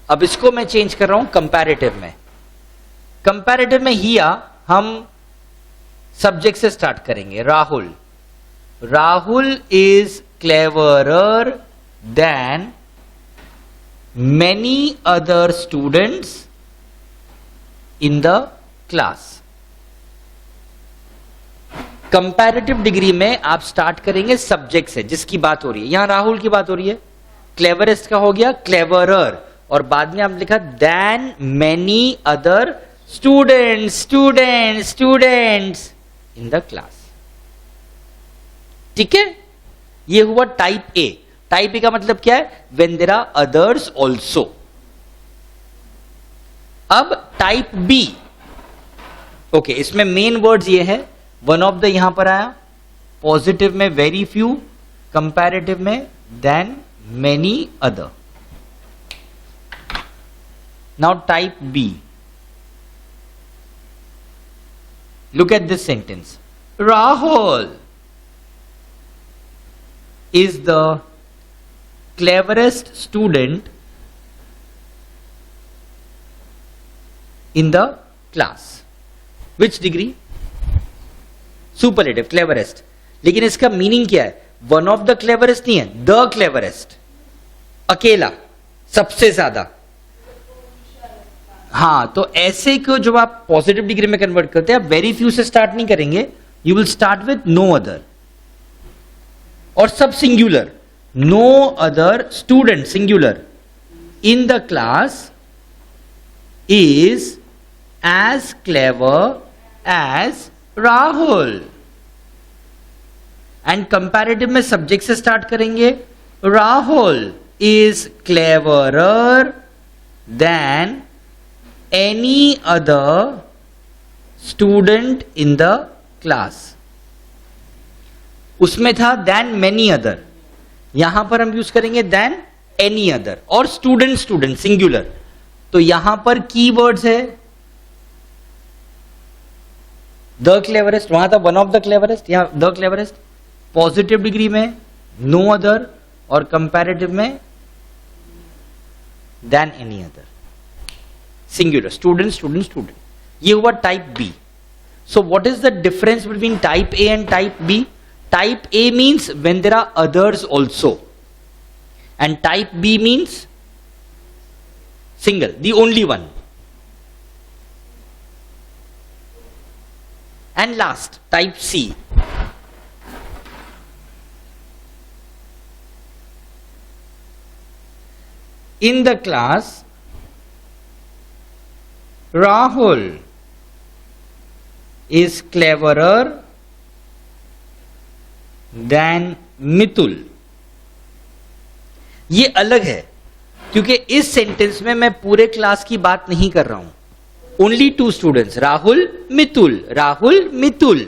अब इसको मैं चेंज कर रहा हूं कंपैरेटिव में। कंपैरेटिव में हिया हम सब्जेक्ट से स्टार्ट करेंगे। Rahul is cleverer than many other students in the class. Comparative degree में आप स्टार्ट करेंगे सब्जेक्ट से जिसकी बात हो रही है। यहां राहुल की बात हो रही है, क्लेवरेस्ट का हो गया क्लेवरर, और बाद में आप लिखा than many other students in the class. ठीक है, ये हुआ टाइप ए। टाइप ए का मतलब क्या है? When there are others also. अब टाइप बी, ओके, इसमें मेन वर्ड्स ये है, वन ऑफ द यहां पर आया, पॉजिटिव में वेरी फ्यू, कंपैरेटिव में than many other. Now type B, look at this sentence, Rahul is the cleverest student in the class। which degree? superlative, cleverest। लेकिन इसका meaning क्या है? वन ऑफ द क्लेवरेस्ट नहीं है, the cleverest, अकेला सबसे ज्यादा। हाँ, तो ऐसे को जब आप पॉजिटिव डिग्री में कन्वर्ट करते हैं, आप वेरी फ्यू से स्टार्ट नहीं करेंगे, you will start with no other, और सब singular, no other student singular in the class is as clever as Rahul. And comparative में सब्जेक्ट से स्टार्ट करेंगे, Rahul is cleverer than any other student in the class। उसमें था than many other, यहां पर हम यूज करेंगे than any other, और student सिंगुलर। तो यहां पर कीवर्ड्स है द क्लेवरेस्ट, वहां था वन ऑफ द क्लेवरेस्ट, यहां द क्लेवरेस्ट। पॉजिटिव डिग्री में नो अदर, और कंपैरेटिव में than any other, singular, student. ये हुआ type B. So what is the difference between type A and type B? Type A means when there are others also, and type B means single, the only one. And last type C. In the class, Rahul is cleverer than Mitul. ये अलग है क्योंकि इस sentence में मैं पूरे class की बात नहीं कर रहा हूं. Only two students, Rahul Mitul, Rahul Mitul.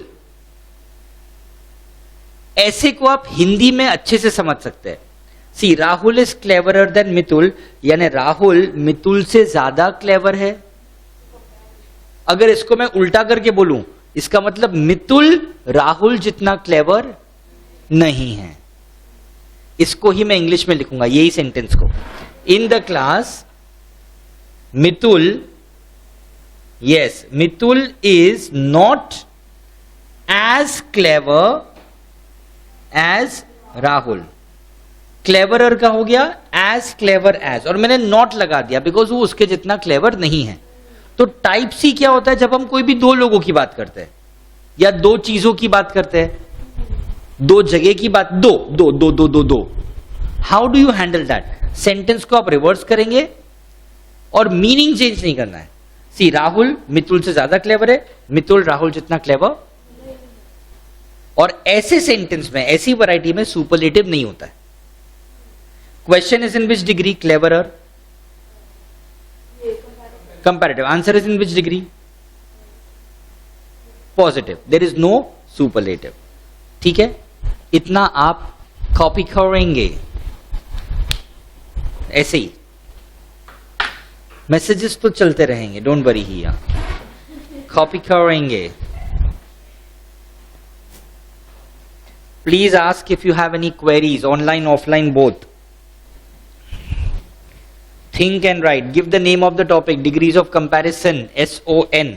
ऐसे को आप हिंदी में अच्छे से समझ सकते हैं. See, Rahul is cleverer than Mitul, यानी राहुल मितुल से ज्यादा क्लेवर है. अगर इसको मैं उल्टा करके बोलूं, इसका मतलब मितुल राहुल जितना क्लेवर नहीं है. इसको ही मैं इंग्लिश में लिखूंगा, यही सेंटेंस को. In the class Mitul, yes, Mitul is not as clever as Rahul. Cleverer का हो गया एज क्लेवर एज, और मैंने नॉट लगा दिया बिकॉज वो उसके जितना क्लेवर नहीं है. तो टाइप सी क्या होता है? जब हम कोई भी दो लोगों की बात करते हैं या दो चीजों की बात करते हैं, दो जगह की बात, दो दो दो दो दो दो, how do you handle that? Sentence को आप रिवर्स करेंगे और मीनिंग चेंज नहीं करना है. सी, राहुल मितुल से ज्यादा क्लेवर है, मितुल राहुल जितना क्लेवर. और ऐसे सेंटेंस में, ऐसी वैरायटी में सुपरलेटिव नहीं होता है. Question is in which degree cleverer? Comparative. Answer is in which degree? Positive. There is no superlative. ठीक है, इतना आप कॉपी करेंगे. ऐसे ही मैसेजेस तो चलते रहेंगे, डोंट वरी ही. कॉपी करेंगे. Please ask if you have any queries, online offline both. Think and write. Give the name of the topic. Degrees of comparison. SON.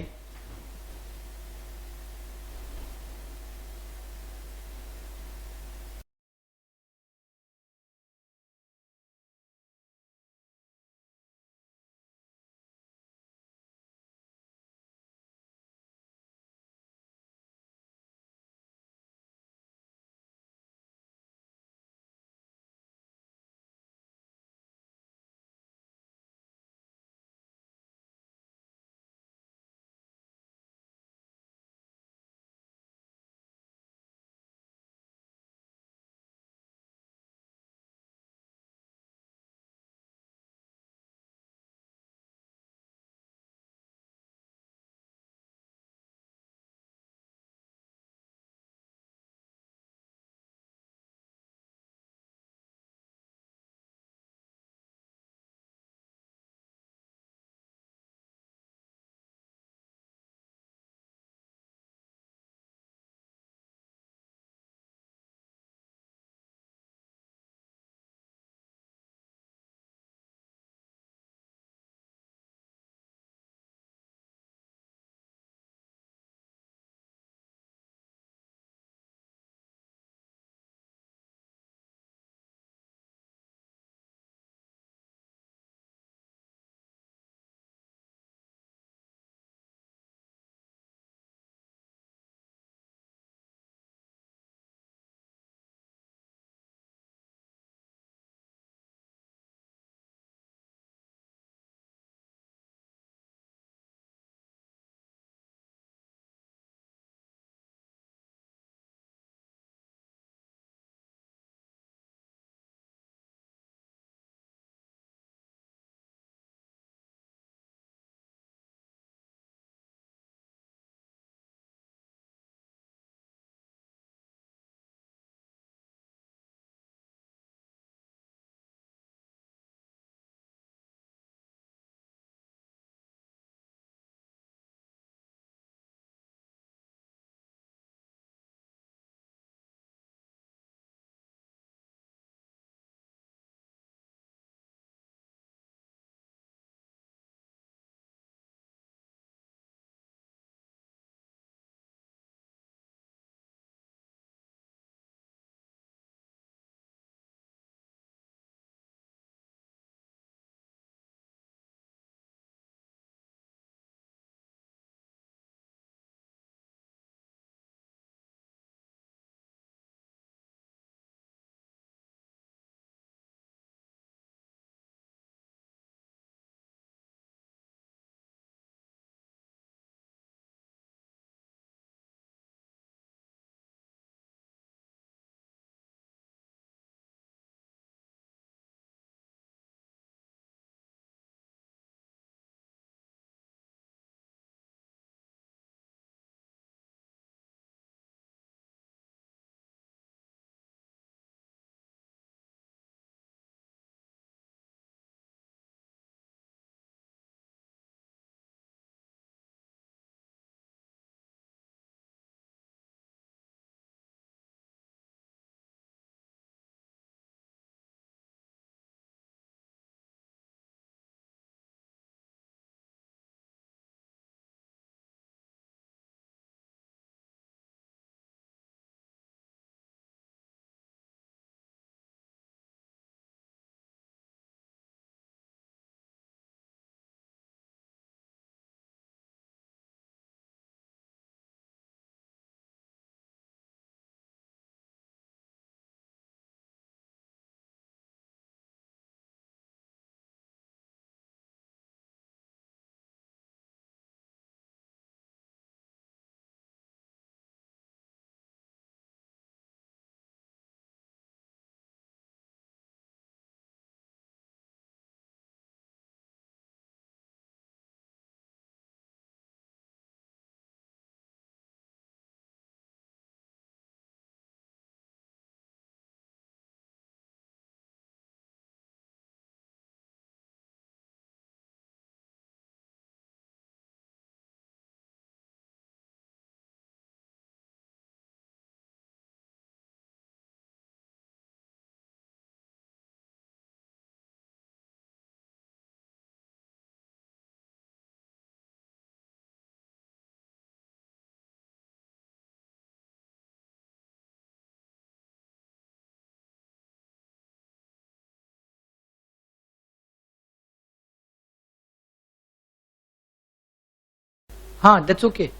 हाँ, that's okay.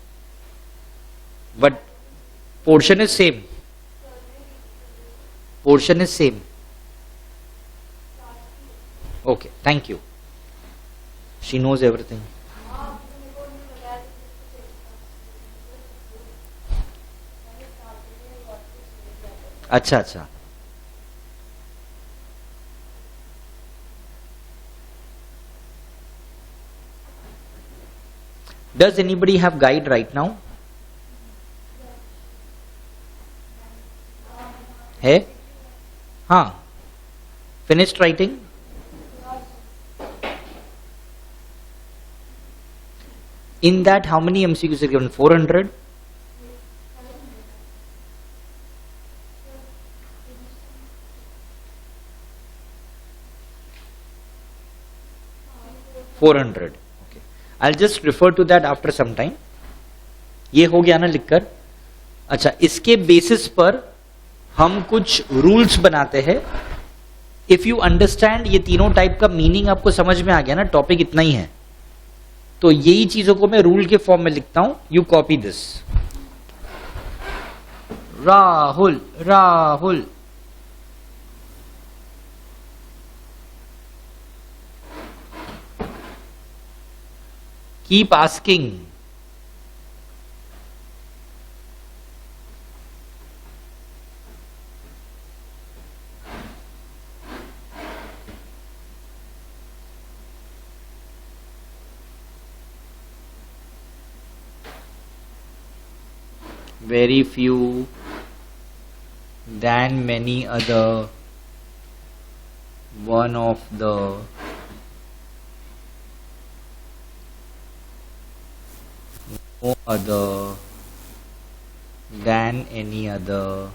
But portion is same. Portion is same. Okay, thank you. She knows everything. अच्छा अच्छा. Does anybody have guide right now? है? हाँ. Finished writing? In that, how many MCQs are given? 400? $400. Okay. I'll just refer to that after some time. ये हो गया ना लिखकर. अच्छा, इसके बेसिस पर हम कुछ रूल्स बनाते हैं. इफ यू अंडरस्टैंड ये तीनों टाइप का मीनिंग आपको समझ में आ गया ना, टॉपिक इतना ही है, तो यही चीजों को मैं रूल के फॉर्म में लिखता हूं. You copy this. Rahul Rahul. Keep asking. Very few than many other, one of the, no other than any other,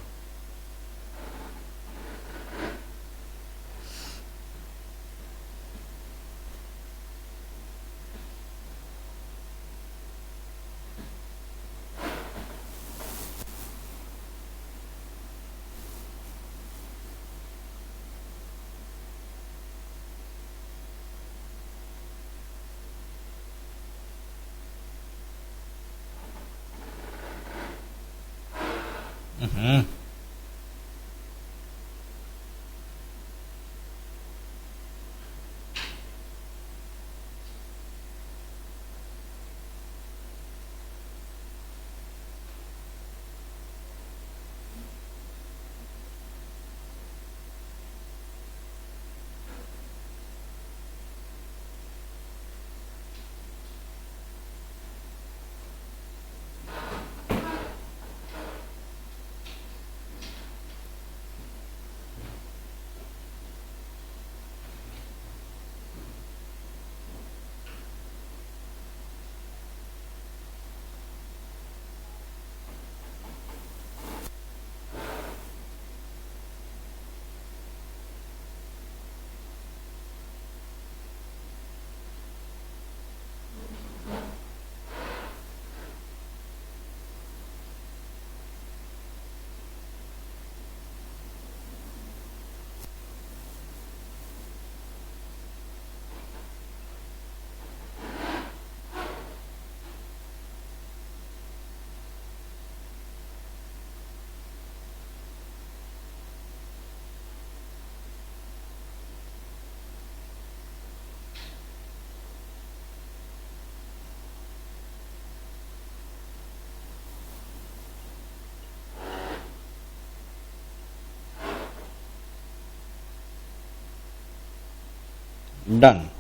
done.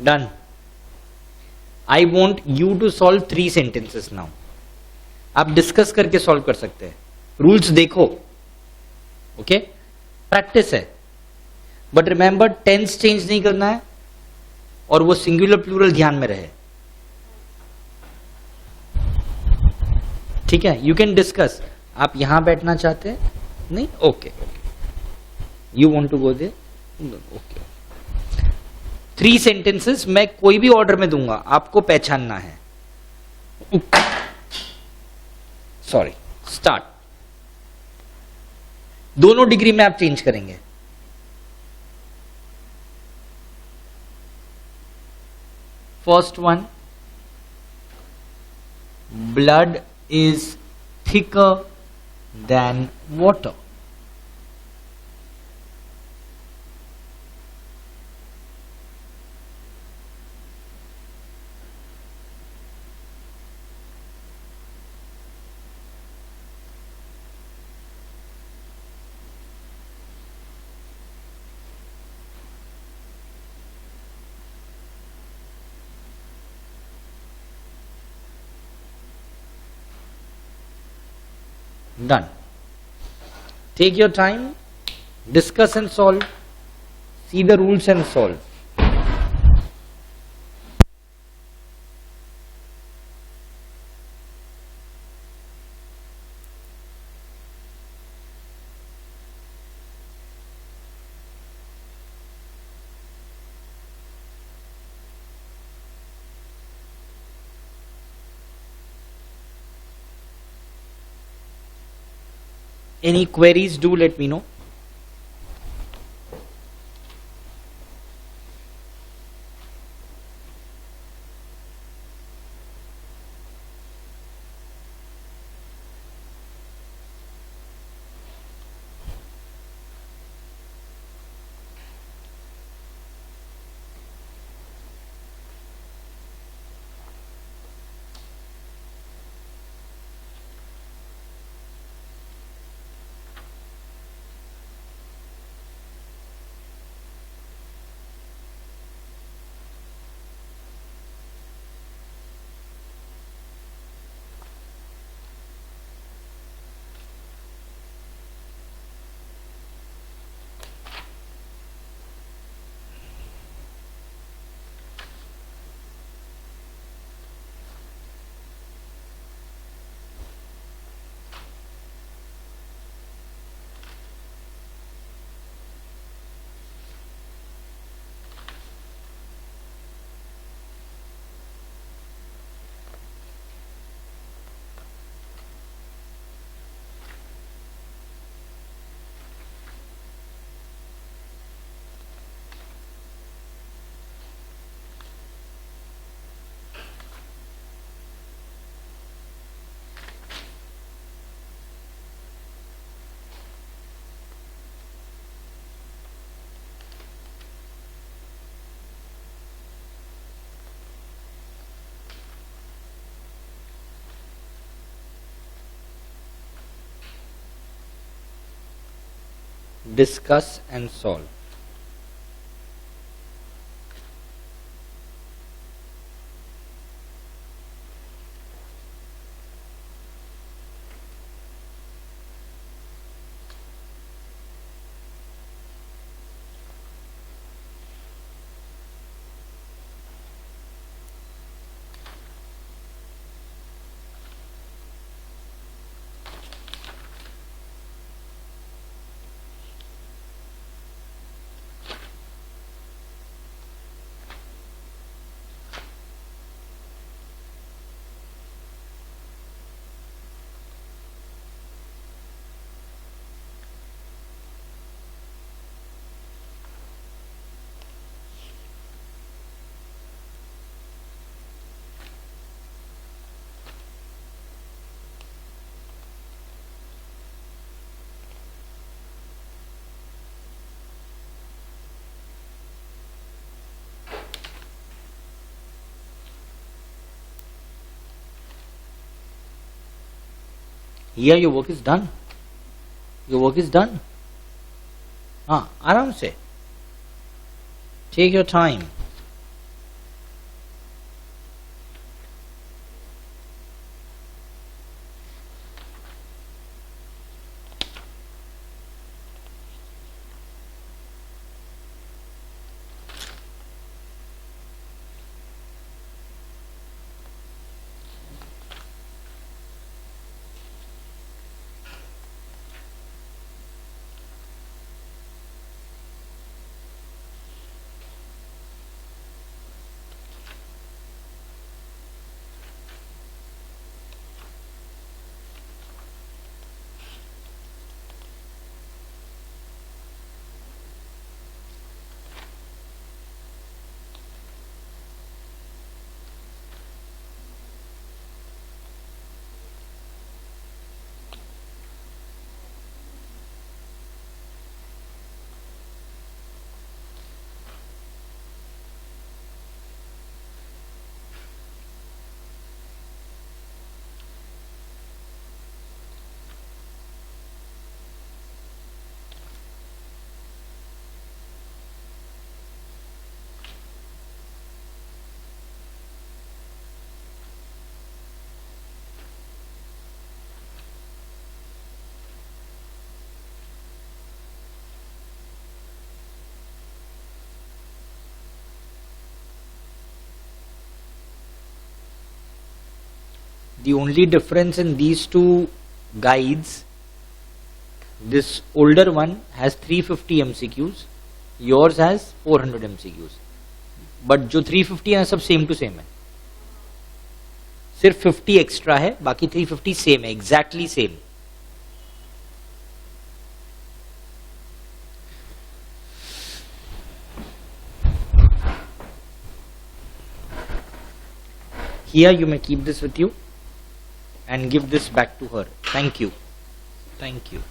Done. I want you to solve 3 sentences now. आप डिस्कस करके सॉल्व कर सकते हैं. Rules देखो. Okay, practice है. But remember tense change नहीं करना है और वो सिंगुलर प्लूरल ध्यान में रहे. ठीक है, यू कैन डिस्कस. आप यहां बैठना चाहते हैं? नहीं, okay. You want to go there? Okay. 3 sentences मैं कोई भी ऑर्डर में दूंगा, आपको पहचानना है. Sorry, start. दोनों डिग्री में आप चेंज करेंगे. First one, blood is thicker than water. Done. Take your time, discuss and solve. See the rules and solve. Any queries, do let me know. Discuss and solve. Here your work is done. Your work is done. हाँ, आराम से. Take your time. The only difference in these two guides, this older one has 350 MCQs, yours has 400 MCQs. But जो 350 है सब same to same है, सिर्फ 50 extra है, बाकी 350 सेम है, exactly same. Here you may keep this with you and give this back to her. Thank you. Thank you.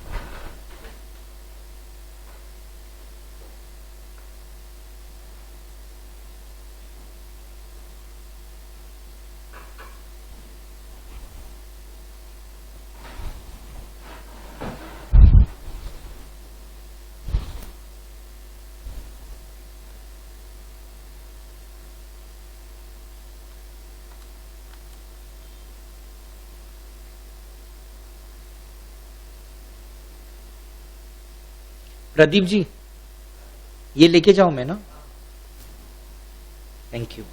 Pradeep ji ये लेके जाओ मैं ना. Thank you.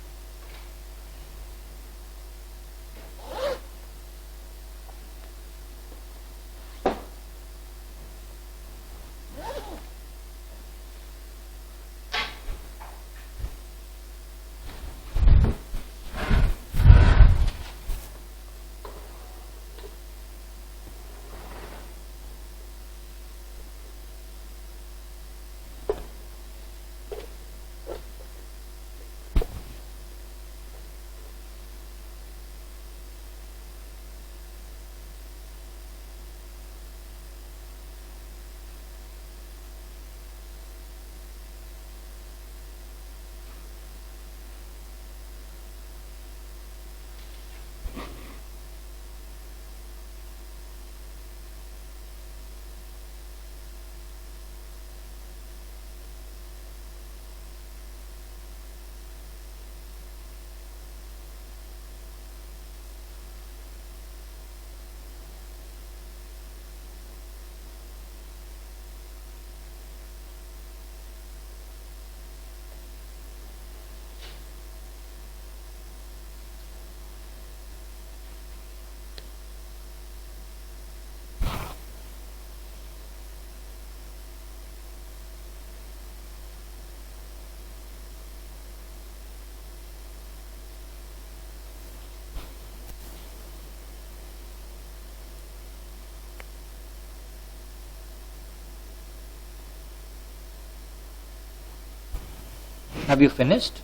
Have you finished?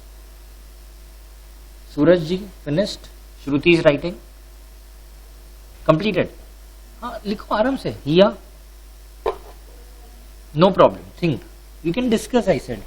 Suraj ji finished? Shruti is writing. Completed. हाँ लिखो आराम से. हिया. No problem. Think. You can discuss. I said.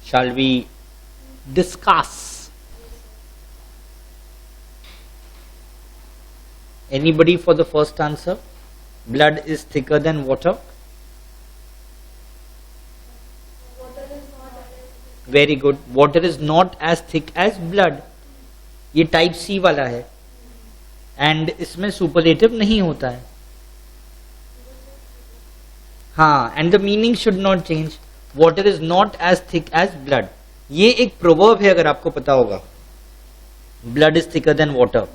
Shall we discuss? Anybody for the first answer? Blood is thicker than water. Very good. Water is not as thick as blood. ये type सी वाला है and इसमें superlative नहीं होता है. हाँ, and the meaning should not change. Water is not as thick as blood. ये एक प्रोवर्ब है, अगर आपको पता होगा, blood is thicker than water.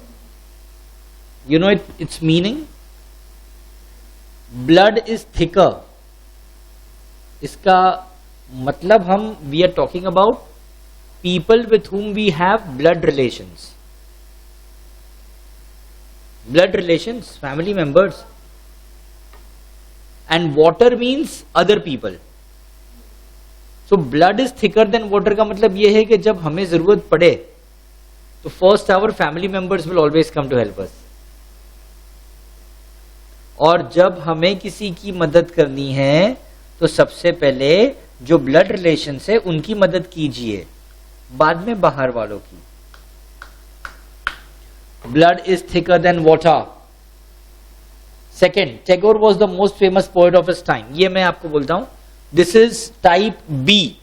You know its meaning. Blood is thicker, इसका मतलब we are talking about people with whom we have blood relations. Blood relations, family members. And water means other people. So blood is thicker than water का मतलब यह है कि जब हमें जरूरत पड़े तो first our family members will always come to help us. और जब हमें किसी की मदद करनी है तो सबसे पहले जो ब्लड रिलेशन है उनकी मदद कीजिए, बाद में बाहर वालों की. Blood is thicker than water. Second, Tagore was the most famous poet of his time. ये मैं आपको बोलता हूं, दिस इज टाइप बी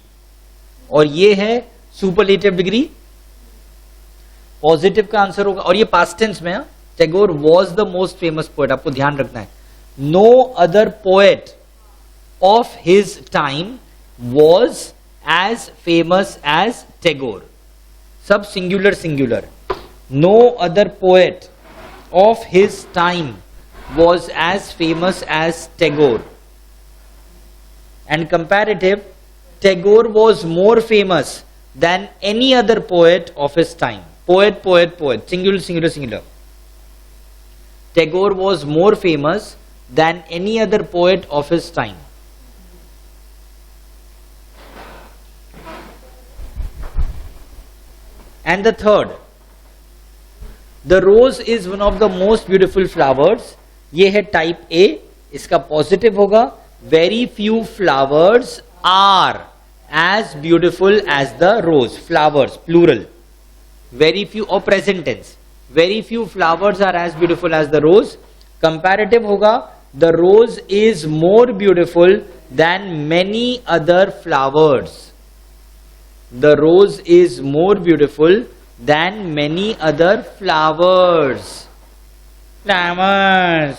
और ये है सुपरलेटिव डिग्री. पॉजिटिव का आंसर होगा और ये पास्ट टेंस में है. Tagore was the most famous poet, आपको ध्यान रखना है. No other poet of his time was as famous as Tagore. सब singular singular. No other poet of his time was as famous as Tagore. And comparative, Tagore was more famous than any other poet of his time. Poet, poet, poet. Singular, singular, singular. Tagore was more famous than any other poet of his time. And the third, the rose is one of the most beautiful flowers. ये है type ए, इसका positive होगा. Very few flowers are as beautiful as the rose. Flowers plural. Very few और present tense. Very few flowers are as beautiful as the rose. Comparative होगा, the rose is more beautiful than many other flowers. The rose is more beautiful than many other flowers. Flowers.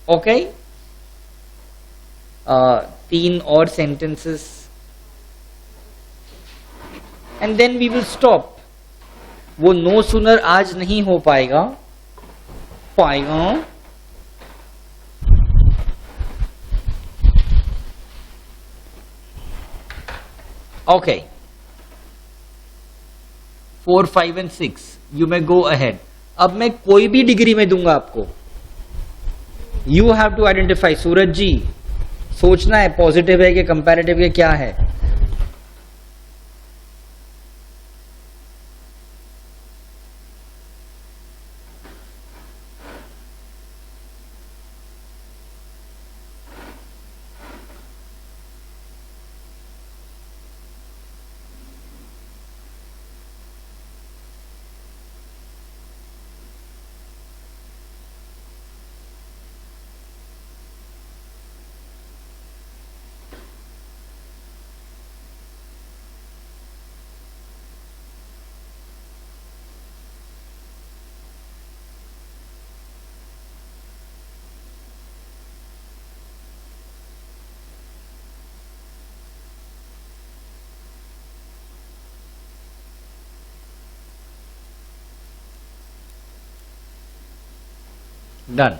Okay. 3 और sentences and then we will stop. वो no sooner आज नहीं हो पाएगा. Okay. 4, 5 and 6. You may go ahead. अब मैं कोई भी डिग्री में दूंगा आपको. You have to identify. सूरज जी, सोचना है पॉजिटिव है कि कंपैरेटिव है, क्या है. Done.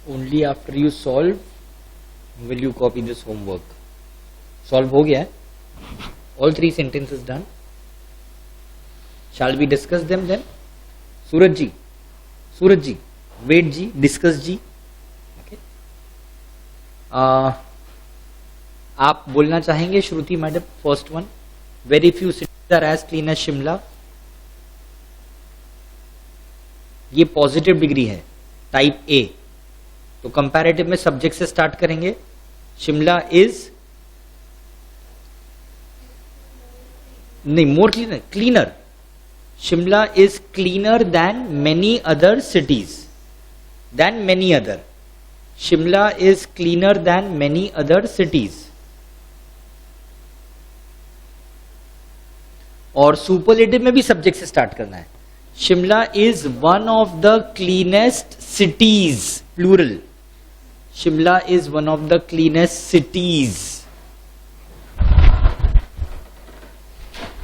Only after you solve will you copy this homework. Solve हो गया है. All 3 sentences done. Shall we discuss them then? Suraj ji, wait जी, डिस्कस जी. Okay. आप बोलना चाहेंगे Shruti madam? First one, very few cities are as clean as Shimla. ये positive degree है, टाइप ए. तो कंपैरेटिव में सब्जेक्ट से स्टार्ट करेंगे. शिमला इज नहीं, मोर cleaner. Shimla is cleaner than many other cities. Shimla is cleaner than many other cities. और superlative में भी सब्जेक्ट से स्टार्ट करना है. Shimla is one of the cleanest cities, plural. Shimla is one of the cleanest cities.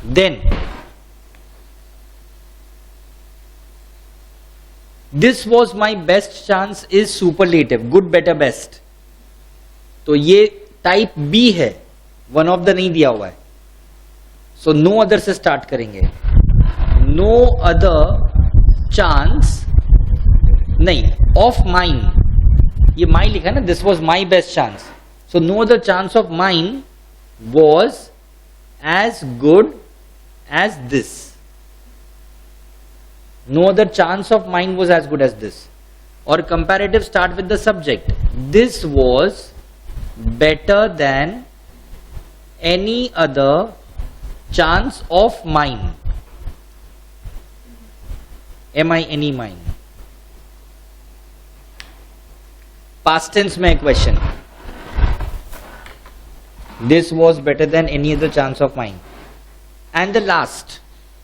Then this was my best chance is superlative, good better best. तो ये type B है, one of the नहीं दिया हुआ है. सो नो अदर से start करेंगे. No other chance नहीं, ऑफ माइन. ये माई लिखा है ना, this was my best chance. So no other chance of mine was as good as this. No other chance of mine was as good as this. Or comparative, start with the subject. This was better than any other chance of mine. Am I any mine? Past tense में question. This was better than any other chance of mine. And the last,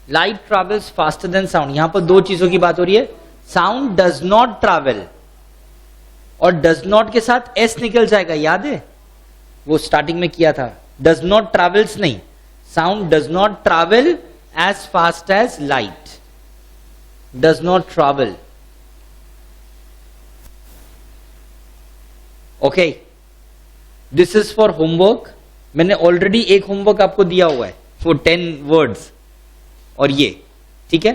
light travels faster than sound. यहां पर 2 चीजों की बात हो रही है. Sound does not travel, और डज नॉट के साथ एस निकल जाएगा, याद है वो स्टार्टिंग में किया था. डज नॉट ट्रैवल्स नहीं, sound does not travel as fast as light. Does not travel. Okay, this is for homework. मैंने ऑलरेडी एक होमवर्क आपको दिया हुआ है फॉर 10 वर्ड्स. और ये ठीक है,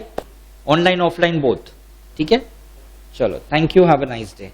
ऑनलाइन ऑफलाइन बोथ. ठीक है, चलो, thank you, have a nice day.